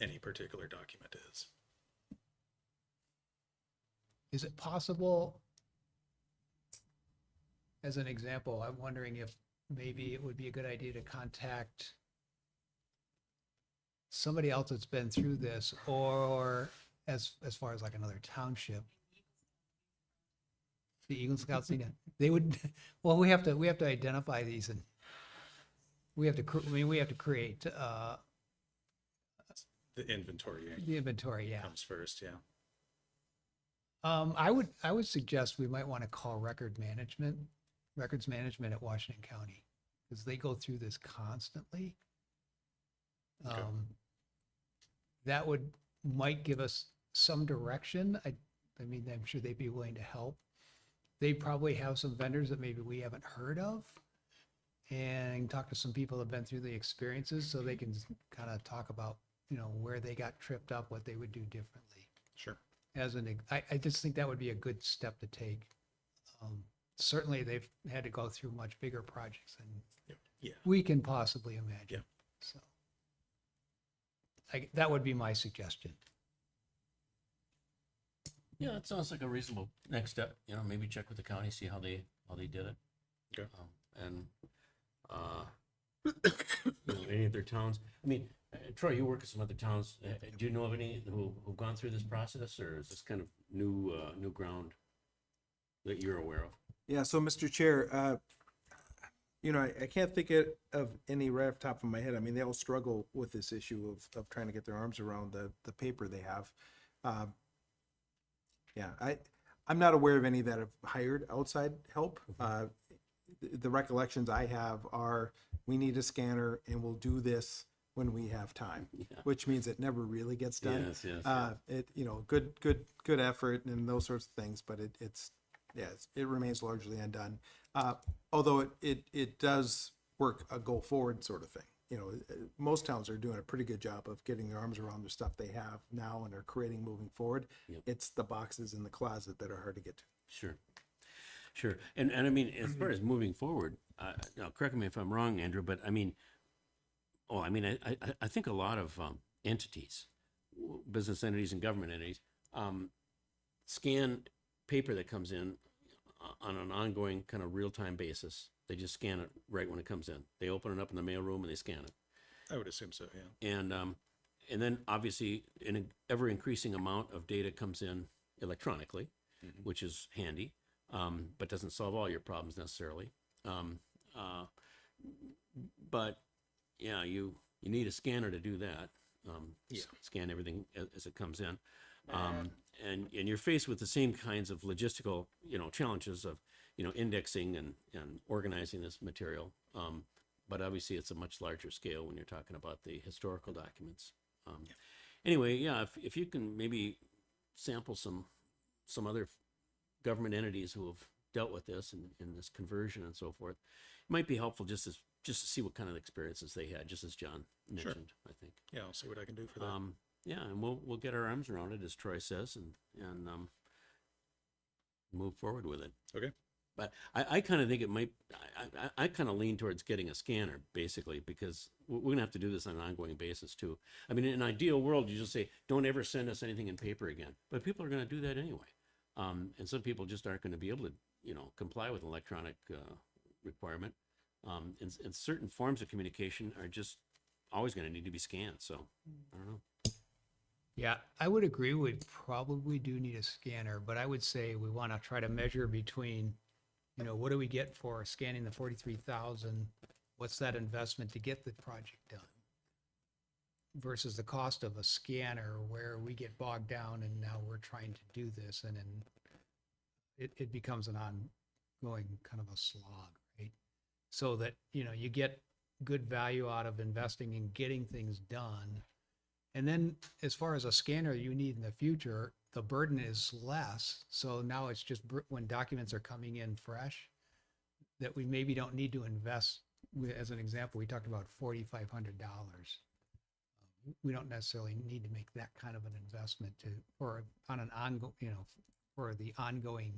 any particular document is. Is it possible, as an example, I'm wondering if maybe it would be a good idea to contact somebody else that's been through this, or as far as like another township. The Eagle Scouts, they would, well, we have to identify these, and we have to, we have to create, The inventory the inventory, yeah. comes first, yeah. I would suggest we might want to call records management at Washington County, because they go through this constantly. Okay. That might give us some direction. I mean, I'm sure they'd be willing to help. They probably have some vendors that maybe we haven't heard of, and talk to some people that have been through the experiences, so they can kind of talk about, where they got tripped up, what they would do differently. Sure. I just think that would be a good step to take. Certainly, they've had to go through much bigger projects than Yeah. we can possibly imagine. Yeah. So that would be my suggestion. Yeah, it sounds like a reasonable next step, maybe check with the county, see how they did it. Okay. And, any of their towns, I mean, Troy, you work with some other towns, do you know of any who've gone through this process, or is this kind of new ground that you're aware of? Yeah, so Mr. Chair, I can't think of any right off the top of my head. I mean, they all struggle with this issue of trying to get their arms around the paper they have. I'm not aware of any that have hired outside help. The recollections I have are, we need a scanner and we'll do this when we have time, which means it never really gets done. Yes. Good effort and those sorts of things, but it remains largely undone. Although it does work a go forward sort of thing. Most towns are doing a pretty good job of getting their arms around the stuff they have now and are creating moving forward. Yep. It's the boxes in the closet that are hard to get to. Sure. And I mean, as far as moving forward, now correct me if I'm wrong, Andrew, but I mean, I think a lot of entities, business entities and government entities, scan paper that comes in on an ongoing kind of real-time basis. They just scan it right when it comes in. They open it up in the mailroom and they scan it. I would assume so, yeah. And then obviously an ever increasing amount of data comes in electronically, which is handy, but doesn't solve all your problems necessarily. But yeah, you need a scanner to do that. Scan everything as it comes in. And you're faced with the same kinds of logistical, challenges of, indexing and organizing this material. But obviously it's a much larger scale when you're talking about the historical documents. Anyway, yeah, if you can maybe sample some other government entities who have dealt with this and in this conversion and so forth, it might be helpful just to see what kind of experiences they had, just as John mentioned, I think. Yeah, I'll see what I can do for that. Yeah, and we'll get our arms around it, as Troy says, and move forward with it. Okay. But I kind of think it might, I kind of lean towards getting a scanner, basically, because we're going to have to do this on an ongoing basis, too. I mean, in an ideal world, you just say, don't ever send us anything in paper again. But people are going to do that anyway. And some people just aren't going to be able to comply with electronic requirement. And certain forms of communication are just always going to need to be scanned. So I don't know. Yeah, I would agree. We probably do need a scanner, but I would say we want to try to measure between, what do we get for scanning the 43,000? What's that investment to get the project done? Versus the cost of a scanner where we get bogged down and now we're trying to do this and then it becomes an ongoing kind of a slog, right? So that, you get good value out of investing in getting things done. And then as far as a scanner you need in the future, the burden is less. So now it's just when documents are coming in fresh that we maybe don't need to invest. As an example, we talked about $4,500. We don't necessarily need to make that kind of an investment for the ongoing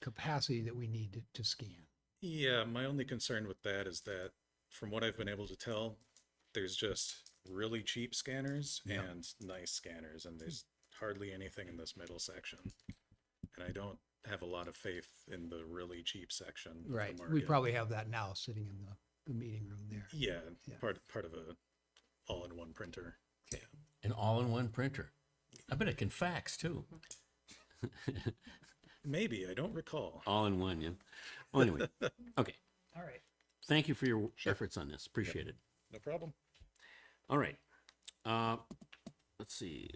capacity that we need to scan. Yeah, my only concern with that is that from what I've been able to tell, there's just really cheap scanners and nice scanners, and there's hardly anything in this middle section. And I don't have a lot of faith in the really cheap section of the Right. We market. probably have that now sitting in the meeting room there. Yeah, Yeah. part of a all-in-one printer. Okay. An all-in-one printer. I bet it can fax too. Maybe, I don't recall. All in one, yeah. Well, anyway, okay. All right. Thank you for your efforts on this. Appreciate it. No problem. All right. Let's see.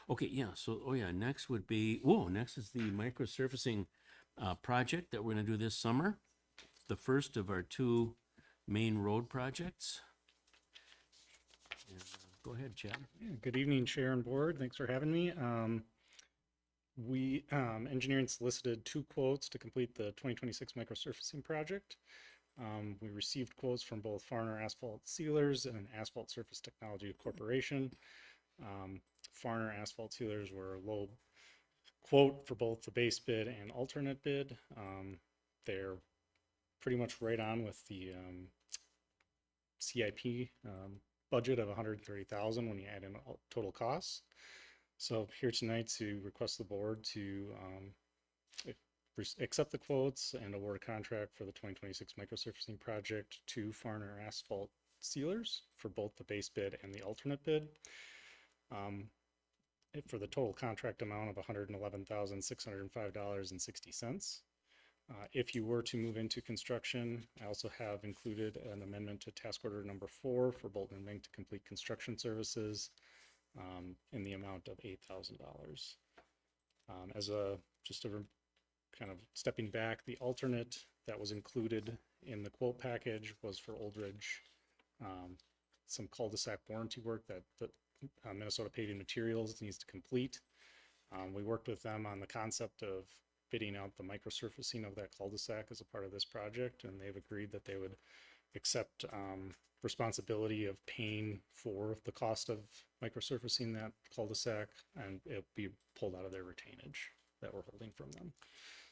Okay, yeah. So, next would be, next is the microsurfacing project that we're going to do this summer. The first of our two main road projects. And, go ahead, Chad. Yeah, good evening, Chair and Board. Thanks for having me. We engineering solicited 2 quotes to complete the 2026 microsurfacing project. We received quotes from both Farner Asphalt Sealers and Asphalt Surface Technology Corporation. Farner Asphalt Sealers were a low quote for both the base bid and alternate bid. They're pretty much right on with the CIP budget of $130,000 when you add in all total costs. So here tonight to request the board to accept the quotes and award a contract for the 2026 microsurfacing project to Farner Asphalt Sealers for both the base bid and the alternate bid. For the total contract amount of $111,605.60. If you were to move into construction, I also have included an amendment to task order number 4 for Bolton and Mink to complete construction services in the amount of $8,000. As just a kind of stepping back, the alternate that was included in the quote package was for Old Ridge, some cul-de-sac warranty work that Minnesota Paving Materials needs to complete. We worked with them on the concept of bidding out the microsurfacing of that cul-de-sac as a part of this project, and they've agreed that they would accept responsibility of paying for the cost of microsurfacing that cul-de-sac, and it'll be pulled out of their retainage that we're holding from them.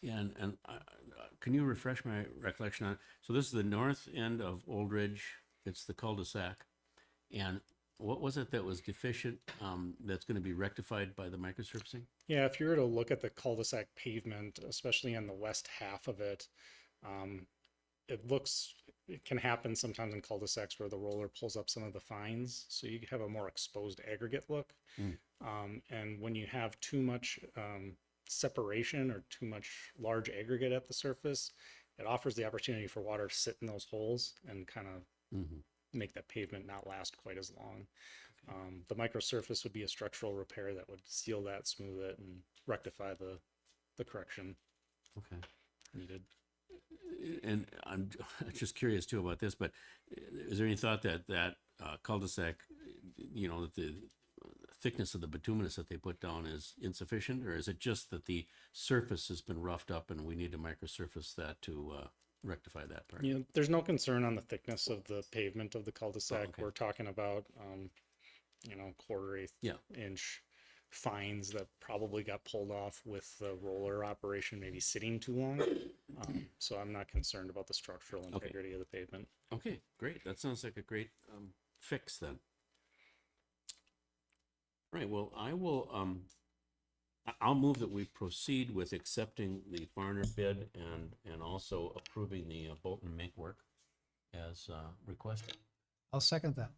Yeah, and can you refresh my recollection on, so this is the north end of Old Ridge, it's the cul-de-sac, and what was it that was deficient that's going to be rectified by the microsurfacing? Yeah, if you were to look at the cul-de-sac pavement, especially on the west half of it, it can happen sometimes in cul-de-sacs where the roller pulls up some of the fines, so you have a more exposed aggregate look. And when you have too much separation or too much large aggregate at the surface, it offers the opportunity for water to sit in those holes and kind of make that pavement not last quite as long. The microsurface would be a structural repair that would seal that, smooth it, and rectify the correction Okay. needed. And I'm just curious too about this, but is there any thought that cul-de-sac, that the thickness of the bituminous that they put down is insufficient, or is it just that the surface has been roughed up and we need to microsurface that to rectify that part? There's no concern on the thickness of the pavement of the cul-de-sac. okay. We're talking about, quarter-eighth Yeah. inch fines that probably got pulled off with the roller operation maybe sitting too long. So I'm not concerned about the structural integrity of the pavement. Okay, great. That sounds like a great fix then. All right, well, I will I'll move that we proceed with accepting the Farner bid and also approving the Bolton Mink work as requested. I'll second that.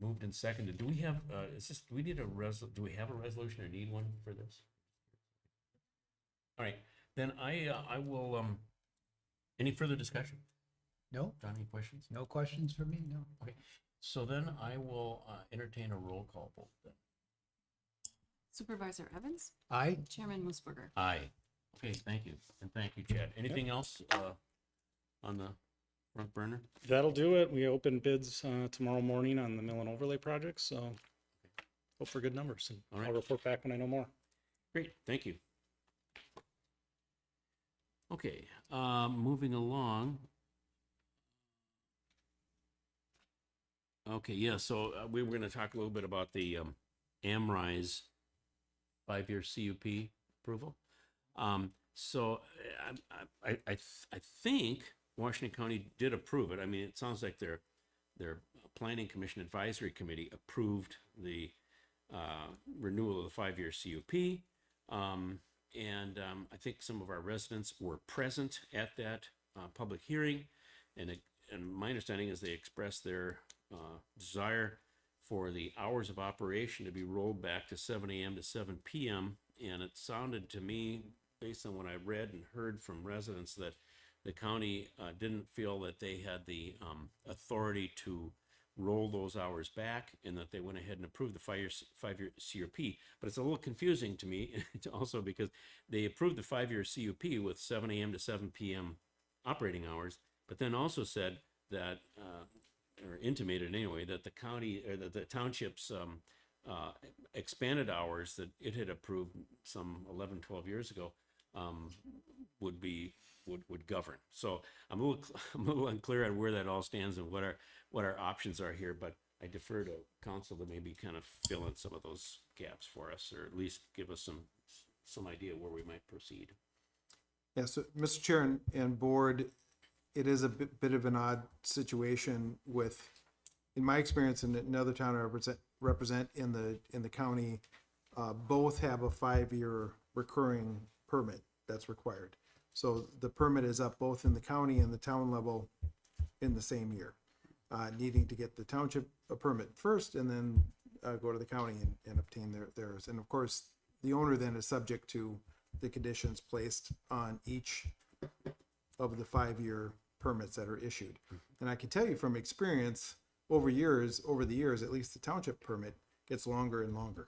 Moved and seconded. Do we have, do we need do we have a resolution or need one for this? All right, then I will, any further discussion? No, John, any questions? no questions for me, no. Okay, so then I will entertain a roll call vote then. Supervisor Evans, Aye. Chairman Musburger. Aye. Okay, thank you, and thank you, Chad. Anything else on the front burner? That'll do it. We open bids tomorrow morning on the mill and overlay project, so hope for good numbers. And All right. I'll report back when I know more. Great, thank you. Okay, moving along. Okay, yeah, so we were going to talk a little bit about the AmRise 5-year CUP approval. So I think Washington County did approve it. I mean, it sounds like their Planning Commission Advisory Committee approved the renewal of the 5-year CUP. I think some of our residents were present at that public hearing, and my understanding is they expressed their desire for the hours of operation to be rolled back to 7 a.m. to 7 p.m. And it sounded to me, based on what I read and heard from residents, that the county didn't feel that they had the authority to roll those hours back, and that they went ahead and approved the 5-year CUP. But it's a little confusing to me also because they approved the 5-year CUP with 7 a.m. to 7 p.m. operating hours, but then also said that, or intimated anyway, that the county or that the township's expanded hours that it had approved some 11, 12 years ago would govern. So I'm a little unclear on where that all stands and what our options are here, but I defer to council to maybe kind of fill in some of those gaps for us, or at least give us some idea where we might proceed. Yeah, so Mr. Chair and board, it is a bit of an odd situation with, in my experience in another town I represent in the county, both have a 5-year recurring permit that's required. So the permit is up both in the county and the town level in the same year, needing to get the township a permit first and then go to the county and obtain theirs. And of course, the owner then is subject to the conditions placed on each of the 5-year permits that are issued. And I can tell you from experience, over the years, at least the township permit gets longer and longer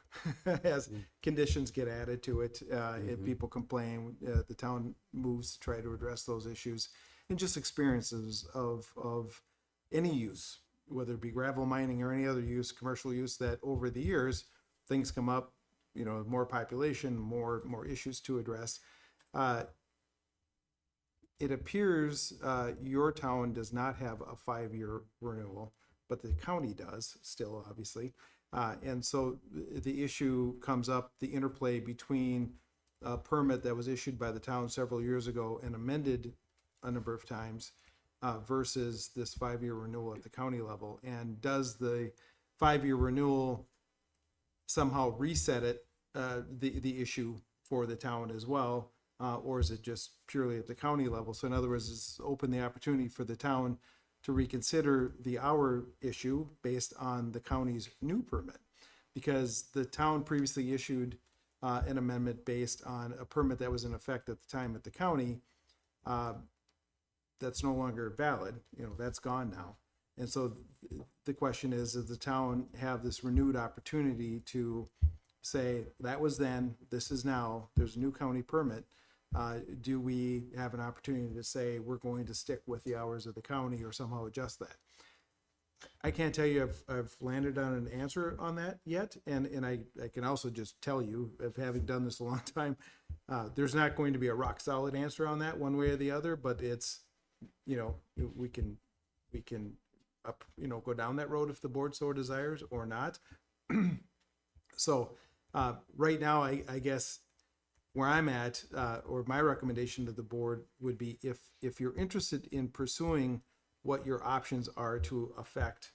as conditions get added to it. If people complain, the town moves to try to address those issues, and just experiences of any use, whether it be gravel mining or any other use, commercial use, that over the years things come up, more population, more issues to address. It appears your town does not have a 5-year renewal, but the county does still, obviously. And so the issue comes up, the interplay between a permit that was issued by the town several years ago and amended a number of times versus this 5-year renewal at the county level. And does the 5-year renewal somehow reset it, the issue for the town as well? Or is it just purely at the county level? So in other words, it's open the opportunity for the town to reconsider the hour issue based on the county's new permit, because the town previously issued an amendment based on a permit that was in effect at the time at the county. That's no longer valid. That's gone now. And so the question is, does the town have this renewed opportunity to say, that was then, this is now, there's a new county permit? Do we have an opportunity to say we're going to stick with the hours of the county or somehow adjust that? I can't tell you I've landed on an answer on that yet. And I can also just tell you, of having done this a long time, there's not going to be a rock solid answer on that one way or the other, but it's, we can go down that road if the board so desires or not. So right now, I guess where I'm at, or my recommendation to the board would be, if you're interested in pursuing what your options are to affect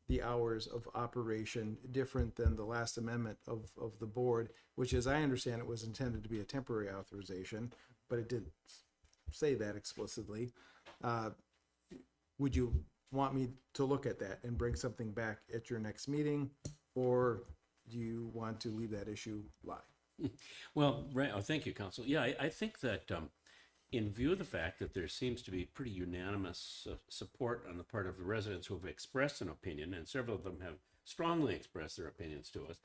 the hours of operation different than the last amendment of the board, which, as I understand it, was intended to be a temporary authorization, but it didn't say that explicitly. Would you want me to look at that and bring something back at your next meeting? Or do you want to leave that issue live? Well, right, oh, thank you, Council. Yeah, I think that in view of the fact that there seems to be pretty unanimous support on the part of the residents who have expressed an opinion, and several of them have strongly expressed their opinions to us,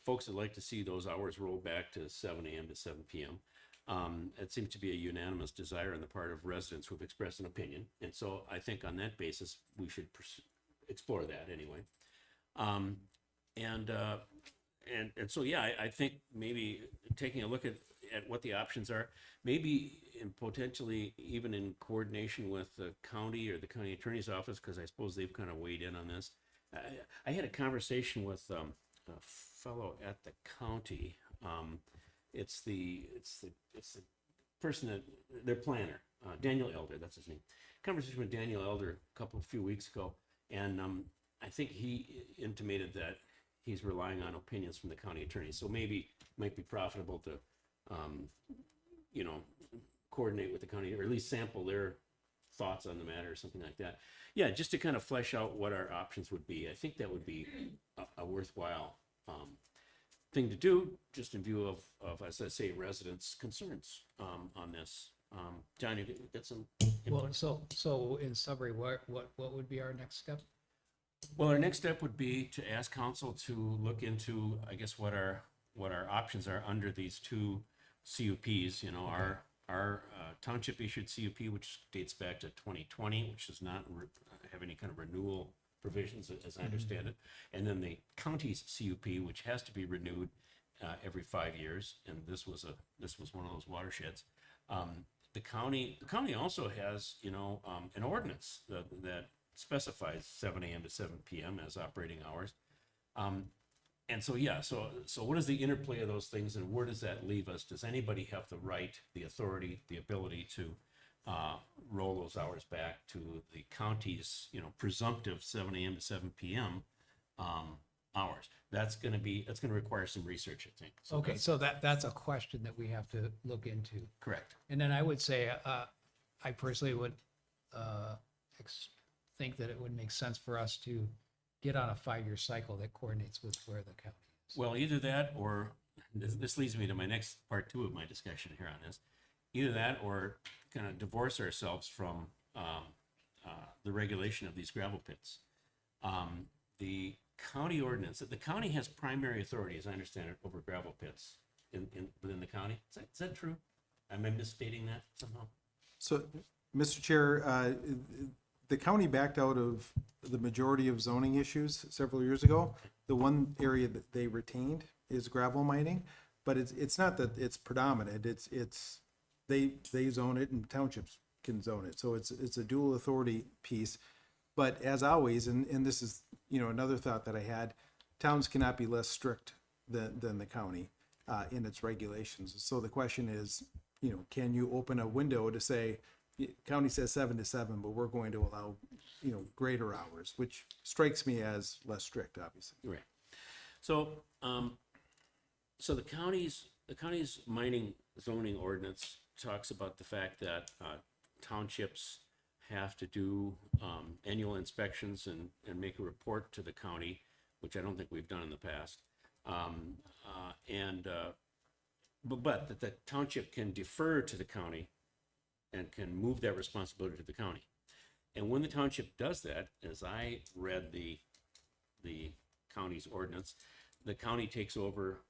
folks would like to see those hours rolled back to 7 a.m. to 7 p.m. It seems to be a unanimous desire on the part of residents who have expressed an opinion. And so I think on that basis, we should explore that anyway. And so, yeah, I think maybe taking a look at what the options are, maybe in potentially even in coordination with the county or the county attorney's office, because I suppose they've kind of weighed in on this. I had a conversation with a fellow at the county. It's the person that their planner, Daniel Elder, that's his name. Conversation with Daniel Elder a few weeks ago, and I think he intimated that he's relying on opinions from the county attorney. So maybe it might be profitable to, coordinate with the county, or at least sample their thoughts on the matter or something like that. Yeah, just to kind of flesh out what our options would be. I think that would be a worthwhile thing to do, just in view of, as I say, residents' concerns on this. John, you get some input? Well, so in summary, what would be our next step? Well, our next step would be to ask council to look into, I guess, what our options are under these two CUPs. Our township issued CUP, which dates back to 2020, which does not have any kind of renewal provisions, as I understand it, and then the county's CUP, which has to be renewed every 5 years, and this was one of those watersheds. The county also has an ordinance that specifies 7 a.m. to 7 p.m. as operating hours. And so, yeah, so what is the interplay of those things, and where does that leave us? Does anybody have the right, the authority, the ability to roll those hours back to the county's, presumptive 7 a.m. to 7 p.m. Hours? That's going to require some research, I think. So Okay, so that's a question that we have to look into. correct. And then I would say, I personally would think that it would make sense for us to get on a 5-year cycle that coordinates with where the county is. Well, either that, or this leads me to my next part 2 of my discussion here on this. Either that, or kind of divorce ourselves from the regulation of these gravel pits. The county ordinance, the county has primary authority, as I understand it, over gravel pits within the county. Is that true? Am I misstating that somehow? So, Mr. Chair, the county backed out of the majority of zoning issues several years ago. The one area that they retained is gravel mining, but it's not that it's predominant. It's they zone it and townships can zone it. So it's a dual authority piece. But as always, and this is another thought that I had, towns cannot be less strict than the county in its regulations. So the question is, can you open a window to say, county says 7 to 7, but we're going to allow, greater hours, which strikes me as less strict, obviously. Right. So, so the county's mining zoning ordinance talks about the fact that townships have to do annual inspections and make a report to the county, which I don't think we've done in the past. But that the township can defer to the county and can move that responsibility to the county. And when the township does that, as I read the county's ordinance, the county takes over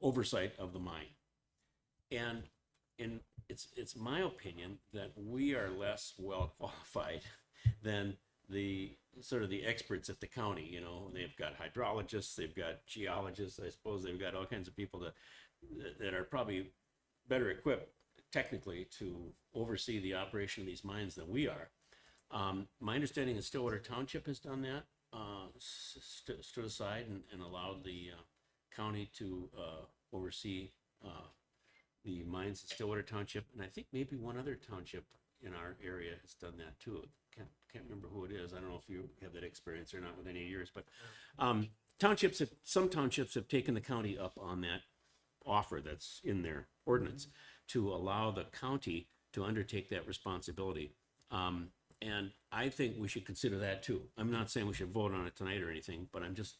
oversight of the mine. And it's my opinion that we are less well qualified than the experts at the county. They've got hydrologists, they've got geologists, I suppose they've got all kinds of people that are probably better equipped technically to oversee the operation of these mines than we are. My understanding is Stillwater Township has done that, stood aside and allowed the county to oversee the mines in Stillwater Township, and I think maybe one other township in our area has done that too. can't remember who it is. I don't know if you have that experience or not with any of yours, but some townships have taken the county up on that offer that's in their ordinance to allow the county to undertake that responsibility. And I think we should consider that too. I'm not saying we should vote on it tonight or anything, but I'm just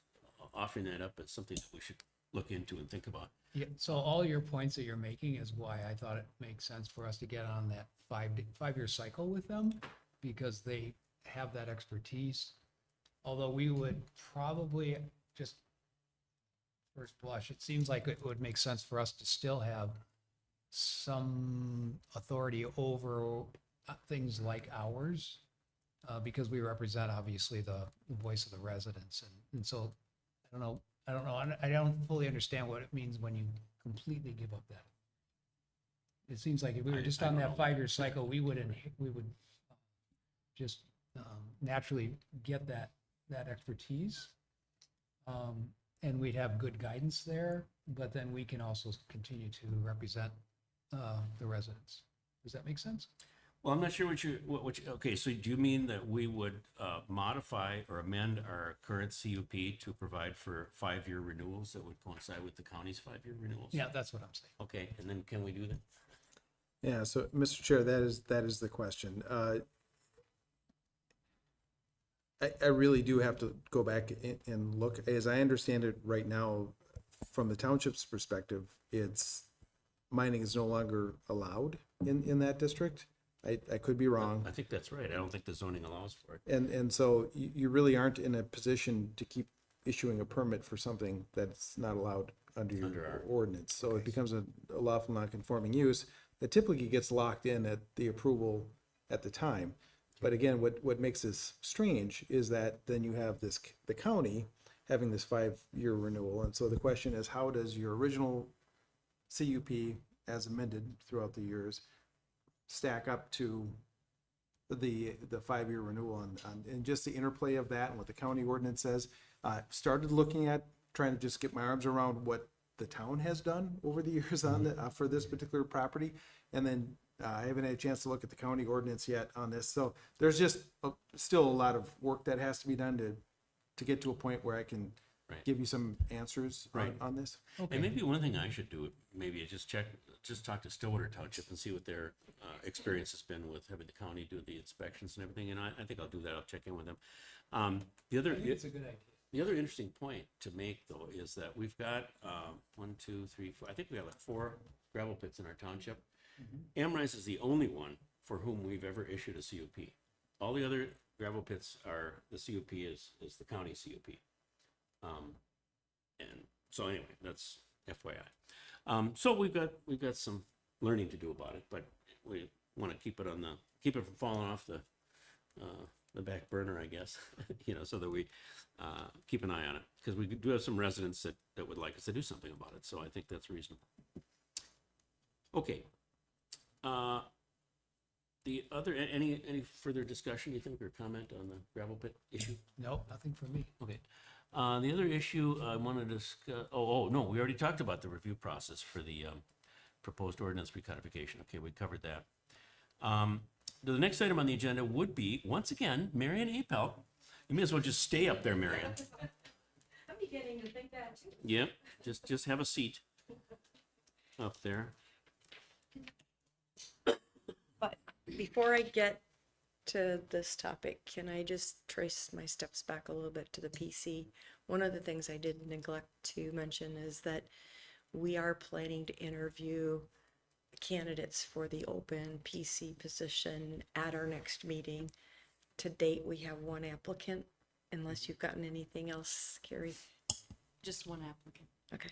offering that up as something that we should look into and think about. Yeah, so all your points that you're making is why I thought it makes sense for us to get on that 5-year cycle with them, because they have that expertise. Although we would probably just, first blush, it seems like it would make sense for us to still have some authority over things like ours, because we represent obviously the voice of the residents. And so I don't fully understand what it means when you completely give up that. It seems like if we were just I on don't that know. 5-year cycle, we would just naturally get that expertise. And we'd have good guidance there, but then we can also continue to represent the residents. Does that make sense? Well, I'm not sure okay, so do you mean that we would modify or amend our current CUP to provide for 5-year renewals that would coincide with the county's 5-year renewals? Yeah, that's what I'm saying. Okay, and then can we do that? Yeah, so Mr. Chair, that is the question. I really do have to go back and look. As I understand it right now, from the township's perspective, mining is no longer allowed in that district. I could be wrong. I think that's right. I don't think the zoning allows for it. And so you really aren't in a position to keep issuing a permit for something that's not allowed under Under our- your ordinance. So it becomes a lawful non-conforming use that typically gets locked in at the approval at the time. But again, what makes this strange is that then you have the county having this 5-year renewal. And so the question is, how does your original CUP as amended throughout the years stack up to the 5-year renewal and just the interplay of that and what the county ordinance says? Started looking at trying to just get my arms around what the town has done over the years on for this particular property. And then I haven't had a chance to look at the county ordinance yet on this. So there's just still a lot of work that has to be done to get to a point where I can Right. give you some answers Right. on this. And maybe one thing I should do, maybe is just talk to Stillwater Township and see what their experience has been with having the county do the inspections and everything. And I think I'll do that. I'll check in with them. The other, I think it's a good idea. the other interesting point to make though is that we've got 1, 2, 3, 4. I think we have like 4 gravel pits in our township. Amrise is the only one for whom we've ever issued a CUP. All the other gravel pits the CUP is the county CUP. And so anyway, that's FYI. So we've got some learning to do about it, but we want to keep it from falling off the back burner, I guess, so that we keep an eye on it, because we do have some residents that would like us to do something about it. So I think that's reasonable. Okay. The other, any further discussion, you think, or comment on the gravel pit issue? Nope, nothing for me. Okay. The other issue I wanted to discuss, no, we already talked about the review process for the proposed ordinance recodification. Okay, we covered that. The next item on the agenda would be, once again, Marion Apel. You may as well just stay up there, Marion. I'm beginning to think that too. Yep, just have a seat up there. But before I get to this topic, can I just trace my steps back a little bit to the PC? One of the things I did neglect to mention is that we are planning to interview candidates for the open PC position at our next meeting. To date, we have 1 applicant, unless you've gotten anything else, Carrie. Just one applicant. Okay,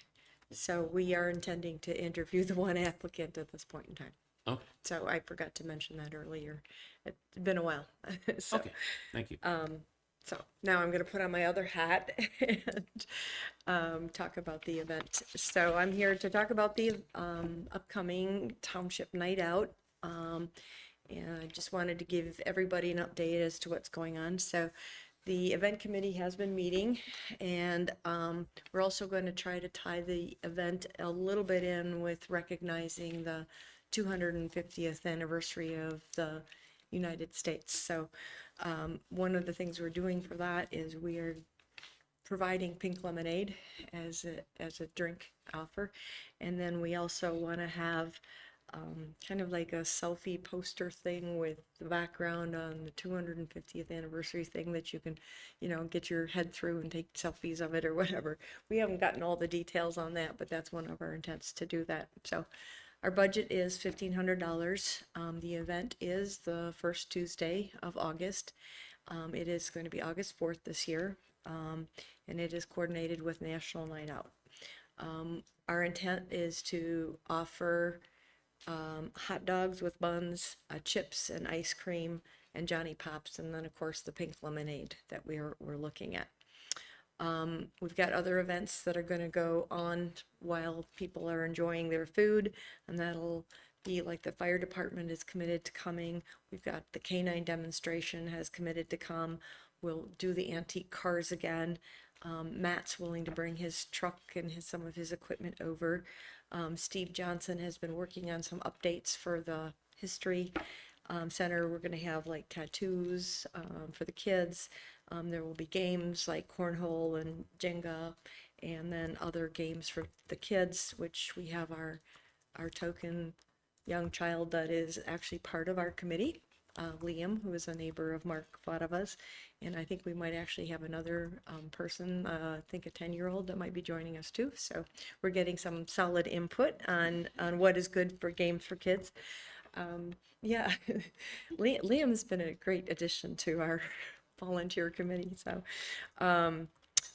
so we are intending to interview the 1 applicant at this point in time. Okay, So I forgot to mention that earlier. It's been a while. So, okay, thank you. so now I'm going to put on my other hat and talk about the event. So I'm here to talk about the upcoming Township Night Out. And I just wanted to give everybody an update as to what's going on. So the event committee has been meeting, and we're also going to try to tie the event a little bit in with recognizing the 250th anniversary of the United States. So One of the things we're doing for that is we are providing pink lemonade as a drink offer. And then we also want to have kind of like a selfie poster thing with the background on the 250th anniversary thing that you can, get your head through and take selfies of it or whatever. We haven't gotten all the details on that, but that's one of our intents to do that. So our budget is $1,500. The event is the first Tuesday of August. It is going to be August 4th this year, and it is coordinated with National Night Out. Our intent is to offer hot dogs with buns, chips and ice cream, and Johnny Pops, and then of course the pink lemonade that we're looking at. We've got other events that are going to go on while people are enjoying their food, and that'll be like the fire department is committed to coming. We've got the canine demonstration has committed to come. We'll do the antique cars again. Matt's willing to bring his truck and some of his equipment over. Steve Johnson has been working on some updates for the history center. We're going to have like tattoos for the kids. There will be games like cornhole and Jenga, and then other games for the kids, which we have our token young child that is actually part of our committee, Liam, who is a neighbor of Mark Fadava's. And I think we might actually have another person, I think a 10-year-old that might be joining us too. So we're getting some solid input on what is good for games for kids. Yeah, Liam's been a great addition to our volunteer committee. So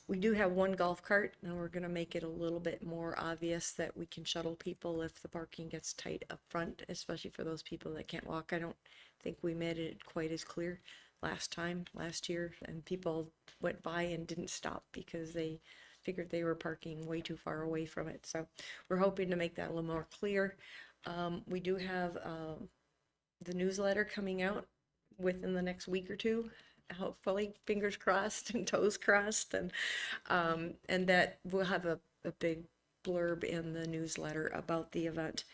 we do have one golf cart, and we're going to make it a little bit more obvious that we can shuttle people if the parking gets tight up front, especially for those people that can't walk. I don't think we made it quite as clear last year, and people went by and didn't stop because they figured they were parking way too far away from it. So we're hoping to make that a little more clear. We do have the newsletter coming out within the next week or two, hopefully, fingers crossed and toes crossed, and that we'll have a big blurb in the newsletter about the event.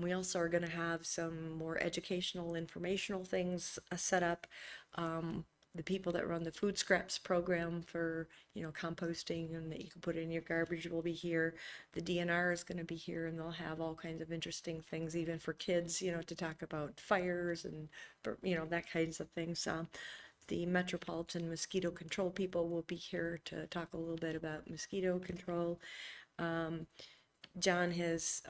We also are going to have some more educational, informational things set up. The people that run the food scraps program for, composting and that you can put in your garbage will be here. The DNR is going to be here, and they'll have all kinds of interesting things, even for kids, to talk about fires and, that kinds of things. The Metropolitan Mosquito Control people will be here to talk a little bit about mosquito control. John has,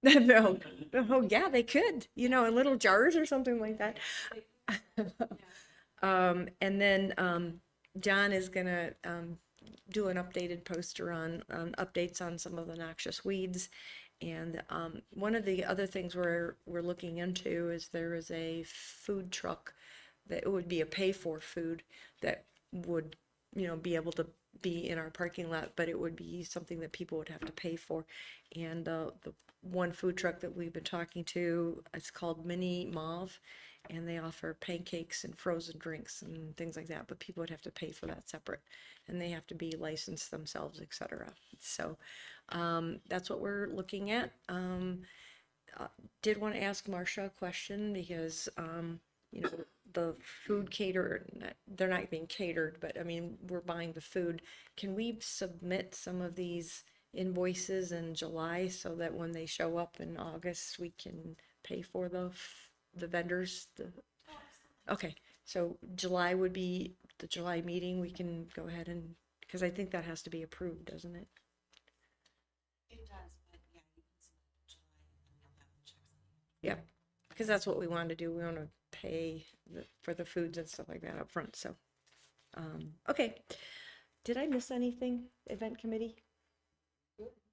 no, oh yeah, they could, in little jars or something like that. And then John is gonna do an updated poster on updates on some of the noxious weeds. And one of the other things we're looking into is there is a food truck that it would be a pay-for food that would, be able to be in our parking lot, but it would be something that people would have to pay for. And the one food truck that we've been talking to, it's called Mini Mauve, and they offer pancakes and frozen drinks and things like that, but people would have to pay for that separate, and they have to be licensed themselves, etc. So that's what we're looking at. Did want to ask Marcia a question because the food caterer, they're not being catered, but I mean, we're buying the food. Can we submit some of these invoices in July so that when they show up in August, we can pay for the vendors? Okay, so July would be the July meeting. We can go ahead and, because I think that has to be approved, doesn't it? It does, but yeah, you can select July and then you'll have the checks. Yeah, because that's what we want to do. We want to pay for the foods and stuff like that up front. So, okay. Did I miss anything, event committee?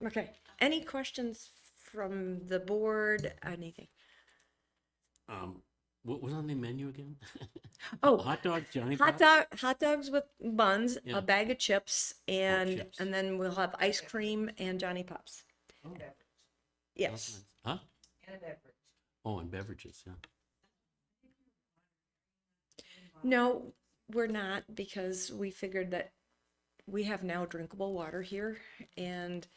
Okay. Any questions from the board? Anything? What was on the menu again? Oh, Hot dogs, Johnny hot Pops? hot dogs with buns, Yeah. a bag of chips, and chips. and then we'll have ice cream and Johnny Pops. Oh, Yes. huh? Oh, and beverages, yeah. No, we're not, because we figured that we have now drinkable water here, and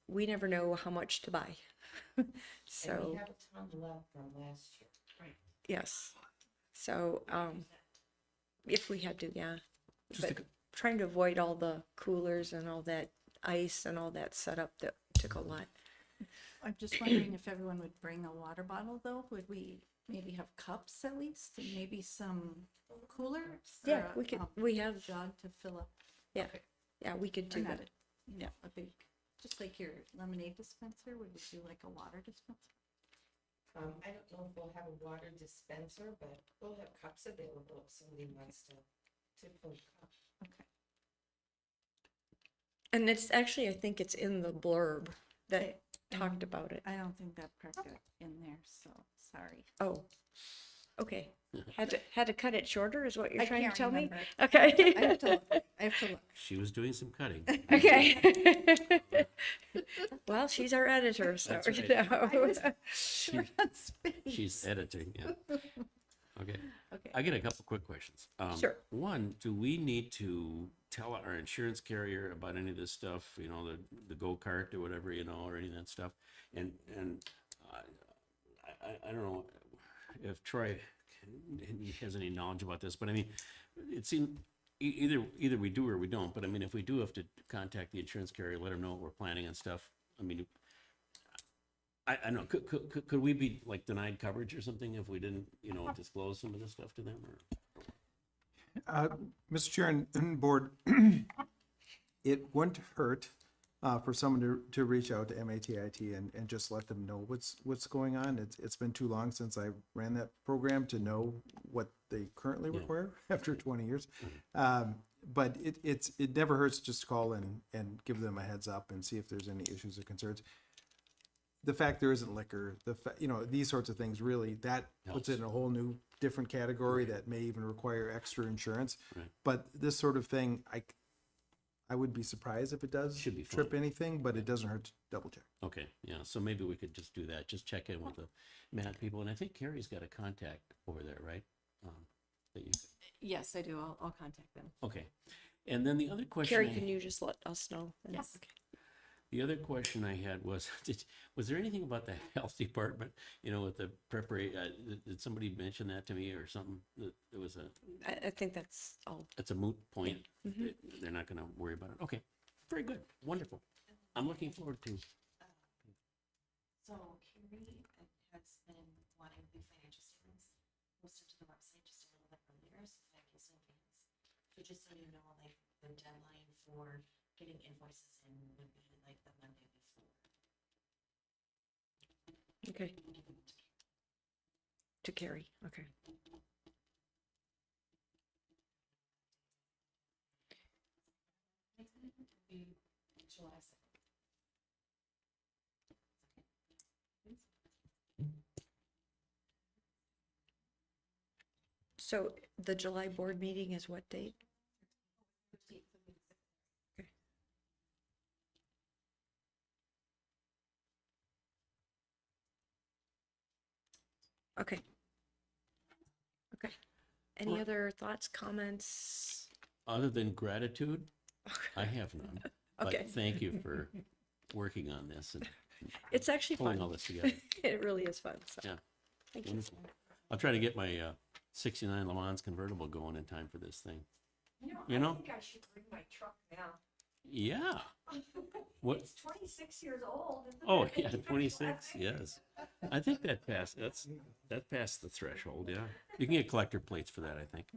we never know how much to buy. So, have a ton left from last year. yes. So, If we had to, yeah. Just a But trying to avoid all the coolers and all that ice and all that setup that took a lot. I'm just wondering if everyone would bring a water bottle though, would we maybe have cups at least and maybe some coolers? Yeah, or we could, a we have, jug to fill up? yeah, Okay. yeah, we could Or do not that. a, a big, just like your lemonade dispenser, would we do like a water dispenser? I don't know if we'll have a water dispenser, but we'll have cups available if somebody wants to fill a cup. Okay. And it's actually, I think it's in the blurb that I talked don't- about it. I don't think that part got in there, so sorry. Oh, okay. Had to cut it shorter is what you're I trying to can't tell me? remember. Okay. I have to look. I have to look. She was doing some cutting. Okay. Well, she's our editor, so, That's you right. know. Short on space. She's editing, yeah. Okay. Okay. I get a couple quick questions. Sure. One, do we need to tell our insurance carrier about any of this stuff, you know, the go-kart or whatever, you know, or any of that stuff? And I don't know if Troy has any knowledge about this, but I mean, it seems either we do or we don't, but I mean, if we do have to contact the insurance carrier, let them know what we're planning and stuff, I mean, I don't know, could we be like denied coverage or something if we didn't, you know, disclose some of this stuff to them or? Mr. Chair and board, it wouldn't hurt for someone to reach out to MATIT and just let them know what's going on. It's been too long since I ran that program to know what they currently require after 20 years. But it never hurts just to call and give them a heads up and see if there's any issues or concerns. The fact there isn't liquor, you know, these sorts of things really, that puts it in a whole new different category that may even require extra insurance. Right. But this sort of thing, I would be surprised if it does Should be trip fine. anything, but it doesn't hurt to double check. Okay, yeah, so maybe we could just do that, just check in with the Matt people, and I think Carrie's got a contact over there, right? That you, Yes, I do. I'll contact them. okay, and then the other question. Carrie, I- can you just let us know? then? Yes. Okay. The other question I had was, was there anything about the health department, you know, with the preparation, did somebody mention that to me or something? That there was I think that's all. it's a moot point. Mhm. They're not gonna worry about it. Okay, very good, wonderful. I'm looking forward to, So Carrie has been wanting the financial statements posted to the website just a little bit earlier, so that gives in advance. So just so you know, like the deadline for getting invoices in would be like the Monday before. Okay. To Carrie, okay. Next meeting would be July 2nd. So the July board meeting is what date? Okay. Okay. Okay. Any Right. other thoughts, comments? other than gratitude, I have none. Okay. But thank you for working on this and It's actually pulling all fun. this together. It really is fun, so. Yeah. Thank you. Wonderful. I'll try to get my 69 Le Mans convertible going in time for this thing. You know? I think I should bring my truck now. Yeah. What? It's 26 years old. isn't Oh, it? yeah, 26, yes. I think that passed, that passed the threshold, yeah. You can get collector plates for that, I think.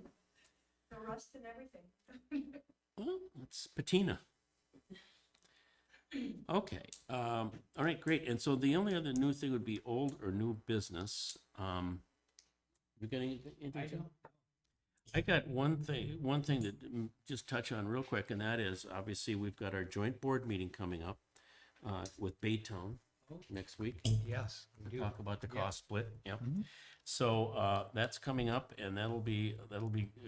The rust and everything. Well, it's patina. Okay, all right, great. And so the only other new thing would be old or new business. You got anything? Jim? I got one thing that just touch on real quick, and that is, obviously, we've got our joint board meeting coming up with Baytown next week. Yes. To talk about the cost split, yep. So that's coming up, and that'll be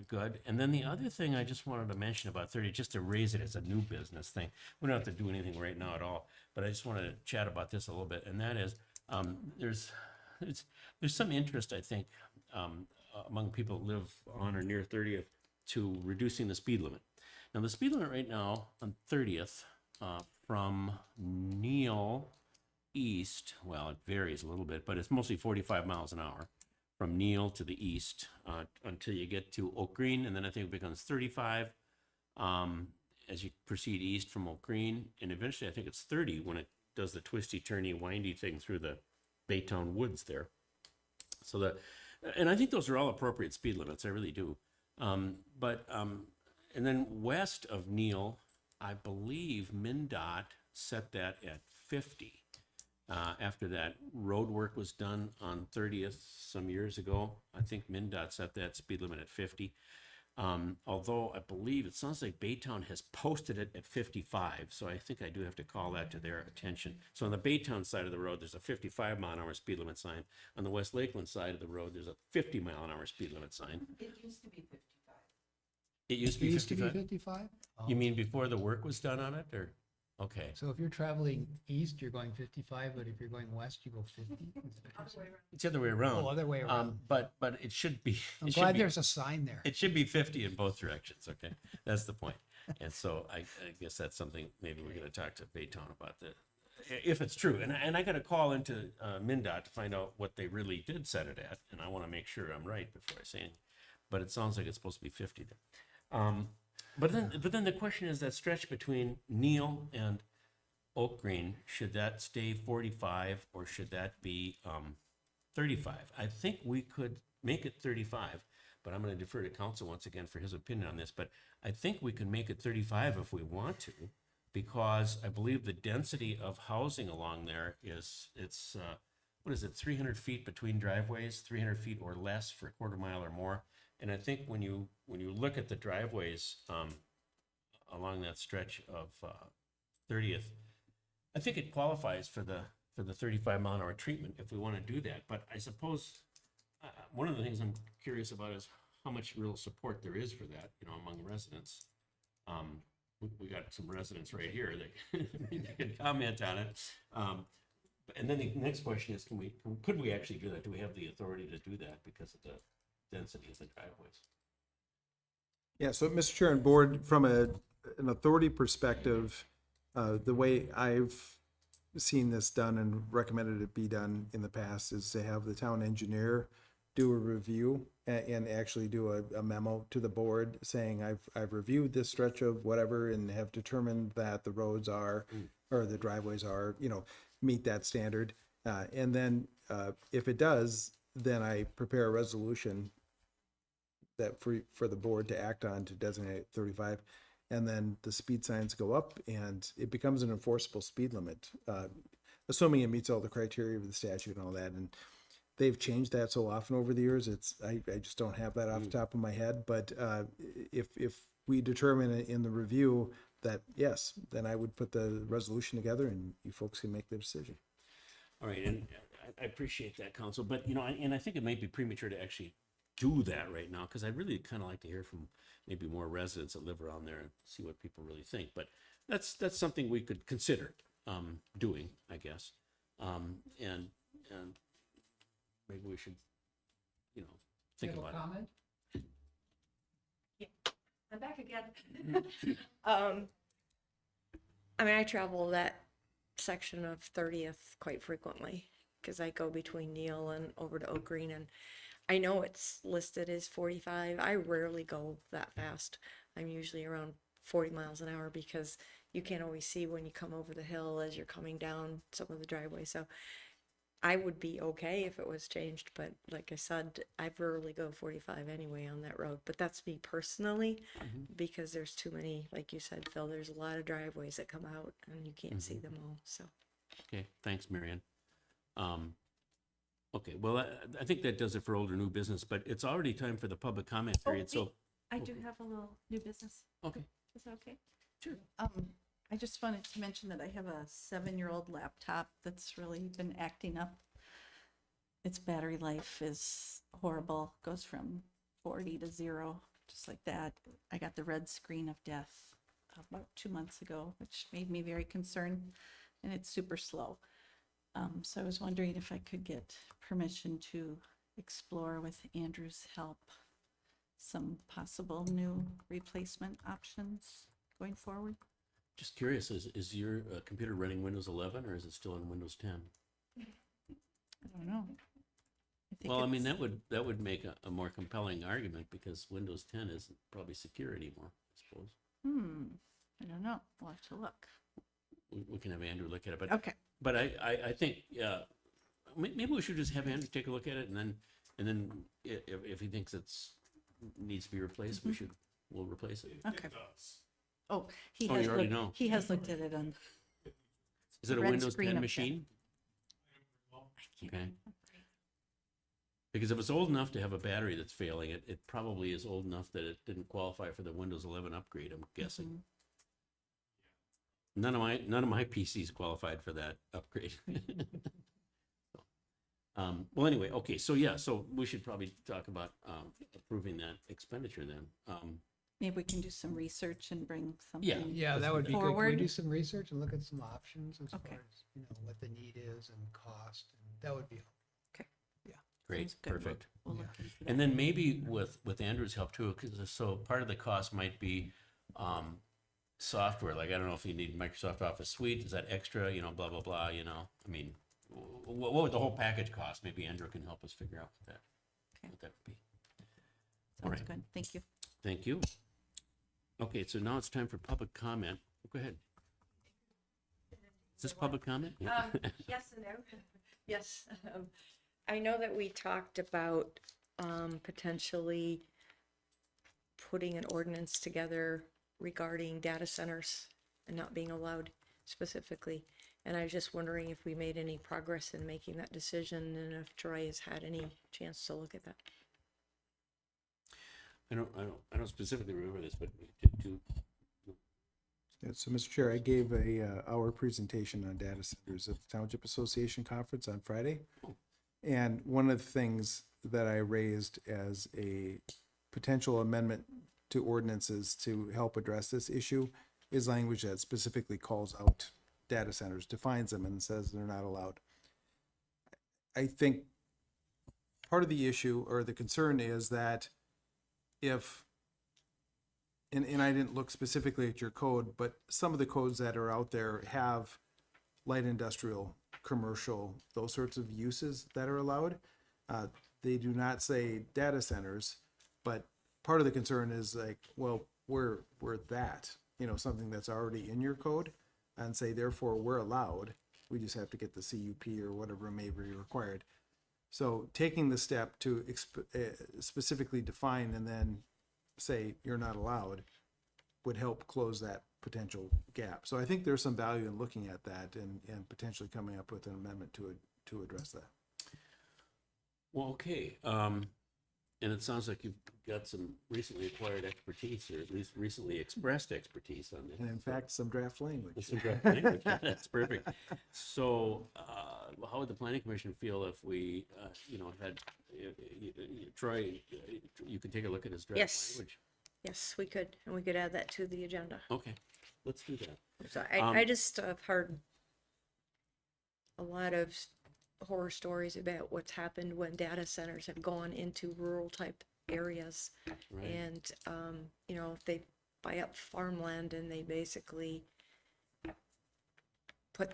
good. And then the other thing I just wanted to mention about 30, just to raise it as a new business thing. We don't have to do anything right now at all, but I just want to chat about this a little bit, and that is, there's some interest, I think, among people that live on or near 30th to reducing the speed limit. Now, the speed limit right now on 30th from Neal east, well, it varies a little bit, but it's mostly 45 miles an hour from Neal to the east, until you get to Oak Green, and then I think it becomes 35, as you proceed east from Oak Green, and eventually I think it's 30 when it does the twisty, turny, windy thing through the Baytown Woods there. So and I think those are all appropriate speed limits, I really do. And then west of Neal, I believe MnDOT set that at 50. After that road work was done on 30th some years ago, I think MnDOT set that speed limit at 50. Although I believe it sounds like Baytown has posted it at 55, so I think I do have to call that to their attention. So on the Baytown side of the road, there's a 55-mile-an-hour speed limit sign. On the West Lakeland side of the road, there's a 50-mile-an-hour speed limit sign. It used to be 55. It used to It be used to be 55? 55? You mean before the work was done on it, or? Okay. So if you're traveling east, you're going 55, but if you're going west, you go 50? It's the other way around. Oh, other way around. But it should be. I'm it should glad be- there's a sign there. It should be 50 in both directions, okay? That's the point. And so I guess that's something maybe we're gonna talk to Baytown about if it's true. And I gotta call into MnDOT to find out what they really did set it at, and I wanna make sure I'm right before I say anything. But it sounds like it's supposed to be 50 there. But then the question is that stretch between Neal and Oak Green, should that stay 45 or should that be 35? I think we could make it 35, but I'm going to defer to council once again for his opinion on this. But I think we can make it 35 if we want to, because I believe the density of housing along there it's 300 feet between driveways, 300 feet or less for a quarter mile or more. And I think when you look at the driveways along that stretch of 30th, I think it qualifies for the 35-mile-an-hour treatment if we want to do that. But I suppose one of the things I'm curious about is how much real support there is for that, among residents. We got some residents right here that can comment on it. And then the next question is, could we actually do that? Do we have the authority to do that because of the density of the driveways? Yeah, so Mr. Chair and Board, from an authority perspective, the way I've seen this done and recommended it be done in the past is to have the town engineer do a review and actually do a memo to the board saying, I've reviewed this stretch of whatever and have determined that the roads are, or the driveways are, meet that standard. And then if it does, then I prepare a resolution that for the board to act on to designate 35. And then the speed signs go up and it becomes an enforceable speed limit, assuming it meets all the criteria of the statute and all that. And they've changed that so often over the years. I just don't have that off the top of my head. But if we determine in the review that yes, then I would put the resolution together and you folks can make the decision. All right, and I appreciate that, Council, but, and I think it may be premature to actually do that right now, because I'd really kind of like to hear from maybe more residents that live around there and see what people really think. But that's something we could consider doing, I guess. And maybe we should, think about it. Comment? I'm back again. I travel that section of 30th quite frequently because I go between Neal and over to Oak Green, and I know it's listed as 45. I rarely go that fast. I'm usually around 40 miles an hour because you can't always see when you come over the hill as you're coming down some of the driveways. So I would be okay if it was changed, but like I said, I rarely go 45 anyway on that road. But that's me personally, because there's too many, like you said, Phil, there's a lot of driveways that come out and you can't see them all, so. Okay, thanks, Marianne. Okay, well, I think that does it for old or new business, but it's already time for the public comment period, so. I do have a little new business. Okay. Is that okay? Sure. I just wanted to mention that I have a 7-year-old laptop that's really been acting up. Its battery life is horrible, goes from 40 to 0, just like that. I got the red screen of death about 2 months ago, which made me very concerned, and it's super slow. So I was wondering if I could get permission to explore with Andrew's help some possible new replacement options going forward. Just curious, is your computer running Windows 11 or is it still on Windows 10? I don't know. think Well, I mean, it's- that would make a more compelling argument because Windows 10 isn't probably secure anymore, I suppose. I don't know. We'll have to look. We can have Andrew look at it, but Okay. But I think, maybe we should just have Andrew take a look at it and then if he thinks needs to be replaced, we'll replace it. Okay. Oh, he Oh, has you already looked, know. he has looked at it on. Is it a red Windows screen 10 up there. machine? I can't Okay. remember. Because if it's old enough to have a battery that's failing, it probably is old enough that it didn't qualify for the Windows 11 upgrade, I'm guessing. None of my PCs qualified for that upgrade. Well, anyway, okay, so yeah, so we should probably talk about approving that expenditure then. Maybe we can do some research and bring Yeah. something. Yeah, that would be good. Can we Forward. do some research and look at some options as Okay. far as, what the need is and cost? And that would be, Great, Sounds good. perfect. We'll look into that. And then maybe with Andrew's help too, because so part of the cost might be software. Like, I don't know if you need Microsoft Office Suite, is that extra, blah, blah, blah, I mean, what would the whole package cost? Maybe Andrew can help us figure out Okay. what that would be. Sounds alright. good. Thank you. Thank you. Okay, so now it's time for public comment. Go ahead. Is this public comment? Yeah. Yes and no. Yes. I know that we talked about potentially putting an ordinance together regarding data centers and not being allowed specifically. And I was just wondering if we made any progress in making that decision and if Troy has had any chance to look at that. I don't specifically remember this, but Yeah, so, Mr. Chair, I gave a hour presentation on data centers at the Township Association Conference on Friday. And one of the things that I raised as a potential amendment to ordinances to help address this issue is language that specifically calls out data centers, defines them, and says they're not allowed. I think part of the issue or the concern is that if and I didn't look specifically at your code, but some of the codes that are out there have light industrial, commercial, those sorts of uses that are allowed. They do not say data centers, but part of the concern is like, well, we're that, something that's already in your code and say, therefore, we're allowed. We just have to get the CUP or whatever may be required. So taking the step to specifically define and then say you're not allowed would help close that potential gap. So I think there's some value in looking at that and potentially coming up with an amendment to address that. well, okay. And it sounds like you've got some recently acquired expertise, or at least recently expressed expertise on this. And in fact, some draft language. That's some draft language. That's perfect. So, how would the planning commission feel if we, had, Troy, you could take a look at his draft Yes. language? Yes, we could, and we could add that to the agenda. Okay, let's do that. So I just have heard a lot of horror stories about what's happened when data centers have gone into rural type areas. Right. And, they buy up farmland and they basically put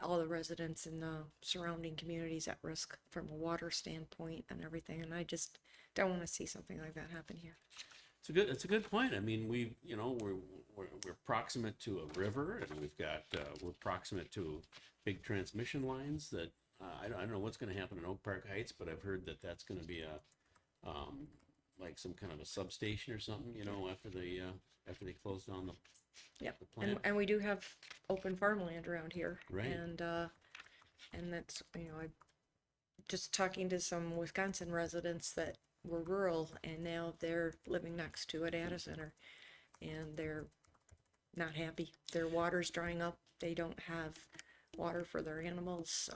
all the residents in the surrounding communities at risk from a water standpoint and everything. And I just don't want to see something like that happen here. It's a good point. I mean, we're proximate to a river, and we're proximate to big transmission lines that, I don't know what's gonna happen in Oak Park Heights, but I've heard that that's gonna be like some kind of a substation or something, after they close down Yep. the plant. And we do have open farmland around here. Right. And that's, I just talking to some Wisconsin residents that were rural and now they're living next to a data center and they're not happy. Their water's drying up. They don't have water for their animals.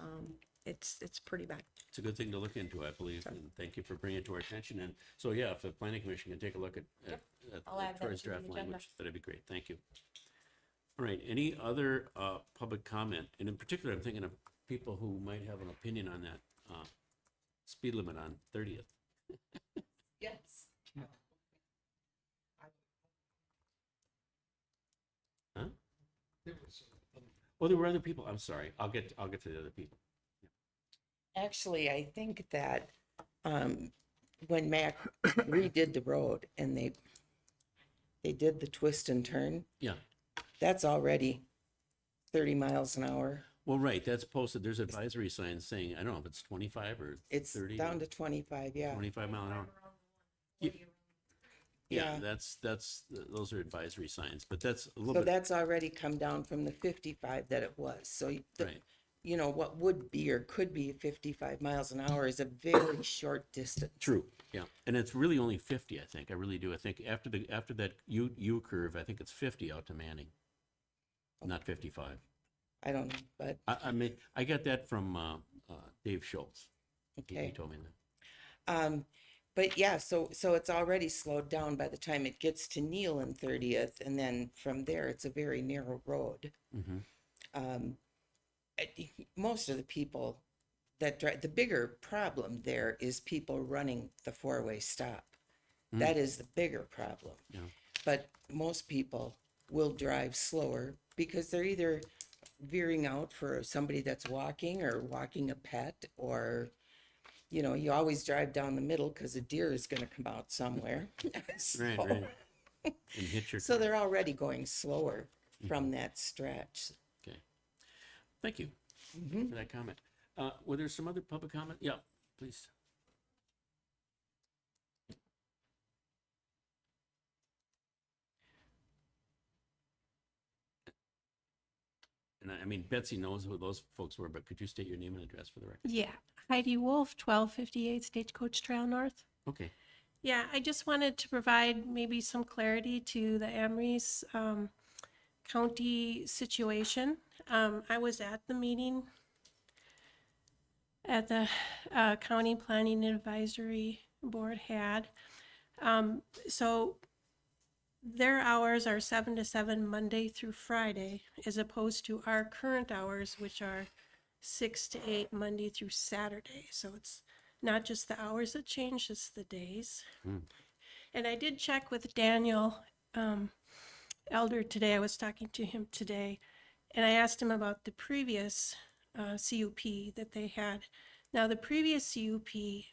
It's pretty bad. It's a good thing to look into, I believe, and thank you for bringing it to our attention. And so, yeah, if the planning commission can take a look at I'll add that Troy's to the draft agenda. language, that'd be great. Thank you. All right, any other public comment? And in particular, I'm thinking of people who might have an opinion on that speed limit on 30th. Yes. Huh? Well, there were other people. I'm sorry. I'll get to the other people. Actually, I think that when Mac redid the road and they did the twist and turn, Yeah. that's already 30 miles an hour. Well, right, that's posted, there's advisory signs saying, I don't know if it's 25 or It's 30. down to 25, yeah. 25 mile an hour. Yeah, those are advisory signs, but that's a little So bit, that's already come down from the 55 that it was. So, right. you know, what would be or could be 55 miles an hour is a very short distance. True, yeah, and it's really only 50, I think, I really do, I think after that U curve, I think it's 50 out to Manning, not 55. I don't know, but I mean, I got that from Dave Schultz. He okay. told me that. But yeah, so it's already slowed down by the time it gets to Neal and 30th, and then from there it's a very narrow road. Most of the people that drive, the bigger problem there is people running the four-way stop. That is the bigger problem. Yeah. But most people will drive slower because they're either veering out for somebody that's walking or walking a pet, or you know, you always drive down the middle because a deer is going to come out somewhere. Right, right. And hit your So car. they're already going slower from that stretch. Okay. Thank you for that comment. Were there some other public comment? Yeah, please. And I mean, Betsy knows who those folks were, but could you state your name and address for the record? Yeah, Heidi Wolf, 1258 Stagecoach Trail North. Okay. Yeah, I just wanted to provide maybe some clarity to the Amherst County situation. I was at the meeting at the County Planning Advisory Board had. So their hours are 7 to 7 Monday through Friday, as opposed to our current hours, which are 6 to 8 Monday through Saturday. So it's not just the hours that change, it's the days. And I did check with Daniel Elder today. I was talking to him today, and I asked him about the previous CUP that they had. Now, the previous CUP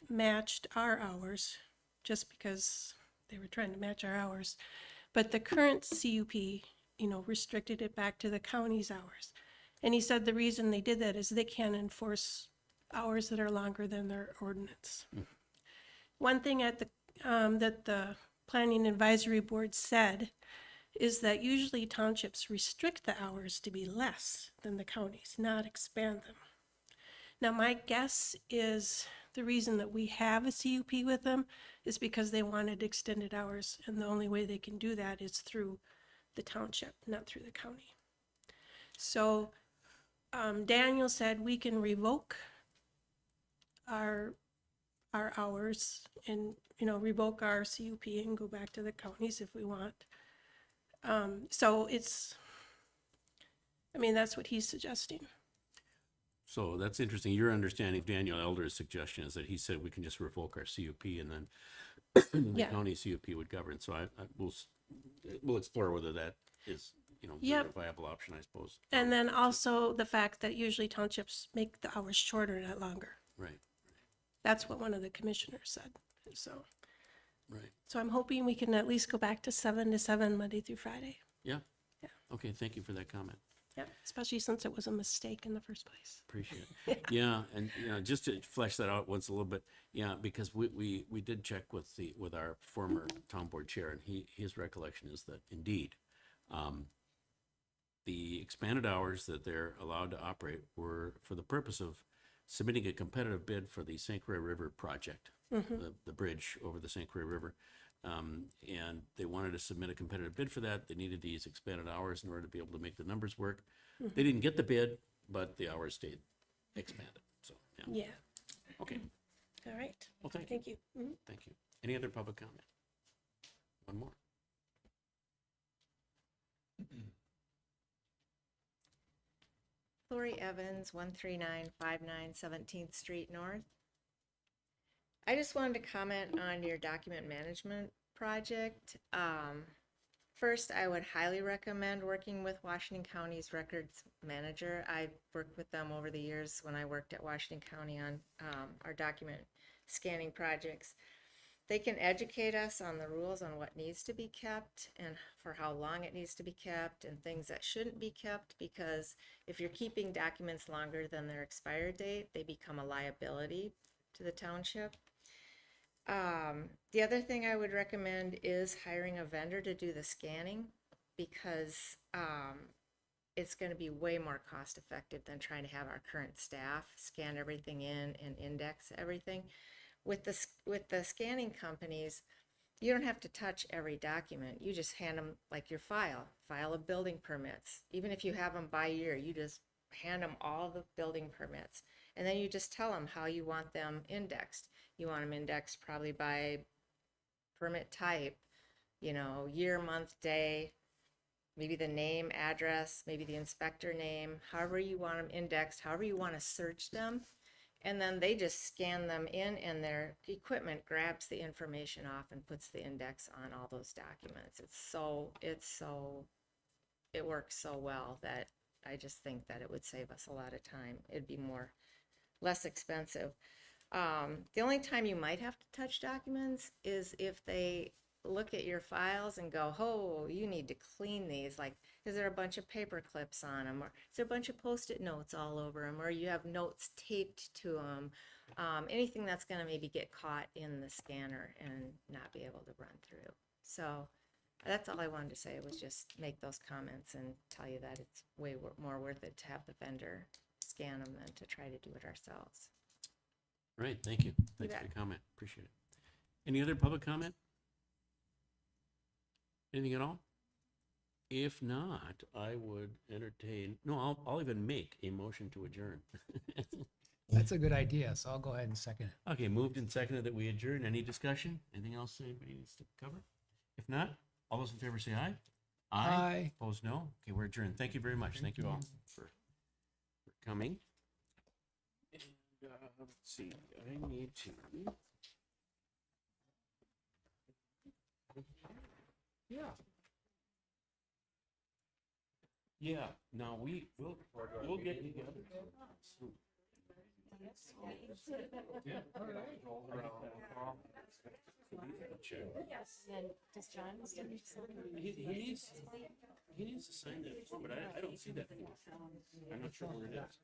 matched our hours just because they were trying to match our hours. But the current CUP, you know, restricted it back to the county's hours. And he said the reason they did that is they can't enforce hours that are longer than their ordinance. One thing at the that the Planning Advisory Board said is that usually townships restrict the hours to be less than the counties, not expand them. Now, my guess is the reason that we have a CUP with them is because they wanted extended hours, and the only way they can do that is through the township, not through the county. So Daniel said we can revoke our hours and, you know, revoke our CUP and go back to the counties if we want. So it's, I mean, that's what he's suggesting. So that's interesting. Your understanding of Daniel Elder's suggestion is that he said we can just revoke our CUP and then the Yeah. county CUP would govern. So we'll explore whether that is, you know, Yep. a viable option, I suppose. And then also the fact that usually townships make the hours shorter, not longer. Right, That's what one of the commissioners said. So, right. so I'm hoping we can at least go back to 7 to 7 Monday through Friday. Yeah. Yeah. Okay, thank you for that comment. Yeah, especially since it was a mistake in the first place. Appreciate it. Yeah, and you know, just to flesh that out once a little bit, yeah, because we did check with our former town board chair, and his recollection is that indeed, the expanded hours that they're allowed to operate were for the purpose of submitting a competitive bid for the St. Croix River project, the bridge over the St. Croix River. And they wanted to submit a competitive bid for that. They needed these expanded hours in order to be able to make the numbers work. They didn't get the bid, but the hours stayed expanded. So, yeah. Yeah. Okay. All right. Well, thank you. Thank you. Mhm. Thank you. Any other public comment? One more. Lori Evans, 13959 17th Street North. I just wanted to comment on your document management project. First, I would highly recommend working with Washington County's records manager. I've worked with them over the years when I worked at Washington County on our document scanning projects. They can educate us on the rules on what needs to be kept and for how long it needs to be kept and things that shouldn't be kept, because if you're keeping documents longer than their expired date, they become a liability to the township. The other thing I would recommend is hiring a vendor to do the scanning, because it's going to be way more cost effective than trying to have our current staff scan everything in and index everything. With the scanning companies, you don't have to touch every document. You just hand them like your file of building permits. Even if you have them by year, you just hand them all the building permits. And then you just tell them how you want them indexed. You want them indexed probably by permit type, you know, year, month, day, maybe the name, address, maybe the inspector name, however you want them indexed, however you want to search them. And then they just scan them in, and their equipment grabs the information off and puts the index on all those documents. It works so well that I just think that it would save us a lot of time. It'd be less expensive. The only time you might have to touch documents is if they look at your files and go, oh, you need to clean these. Like, is there a bunch of paper clips on them? Or is there a bunch of Post-it notes all over them? Or you have notes taped to them? Anything that's going to maybe get caught in the scanner and not be able to run through. So that's all I wanted to say, was just make those comments and tell you that it's way more worth it to have the vendor scan them than to try to do it ourselves. Right, thank you. Thanks for bet. your comment. Appreciate it. Any other public comment? Anything at all? If not, I would entertain, no, I'll even make a motion to adjourn. That's a good idea, so I'll go ahead and second it. Okay, moved and seconded that we adjourn. Any discussion? Anything else anybody needs to cover? If not, all those in favor say aye. Aye. Opposed, no? Okay, we're adjourned. Thank you very much. Thank you all for coming. And, let's see, I need to. Yeah. Yeah, now we'll get together soon. Yeah. Yes. And does John still need to sign? He needs to sign that form, but I don't see that form. I'm not sure where it is.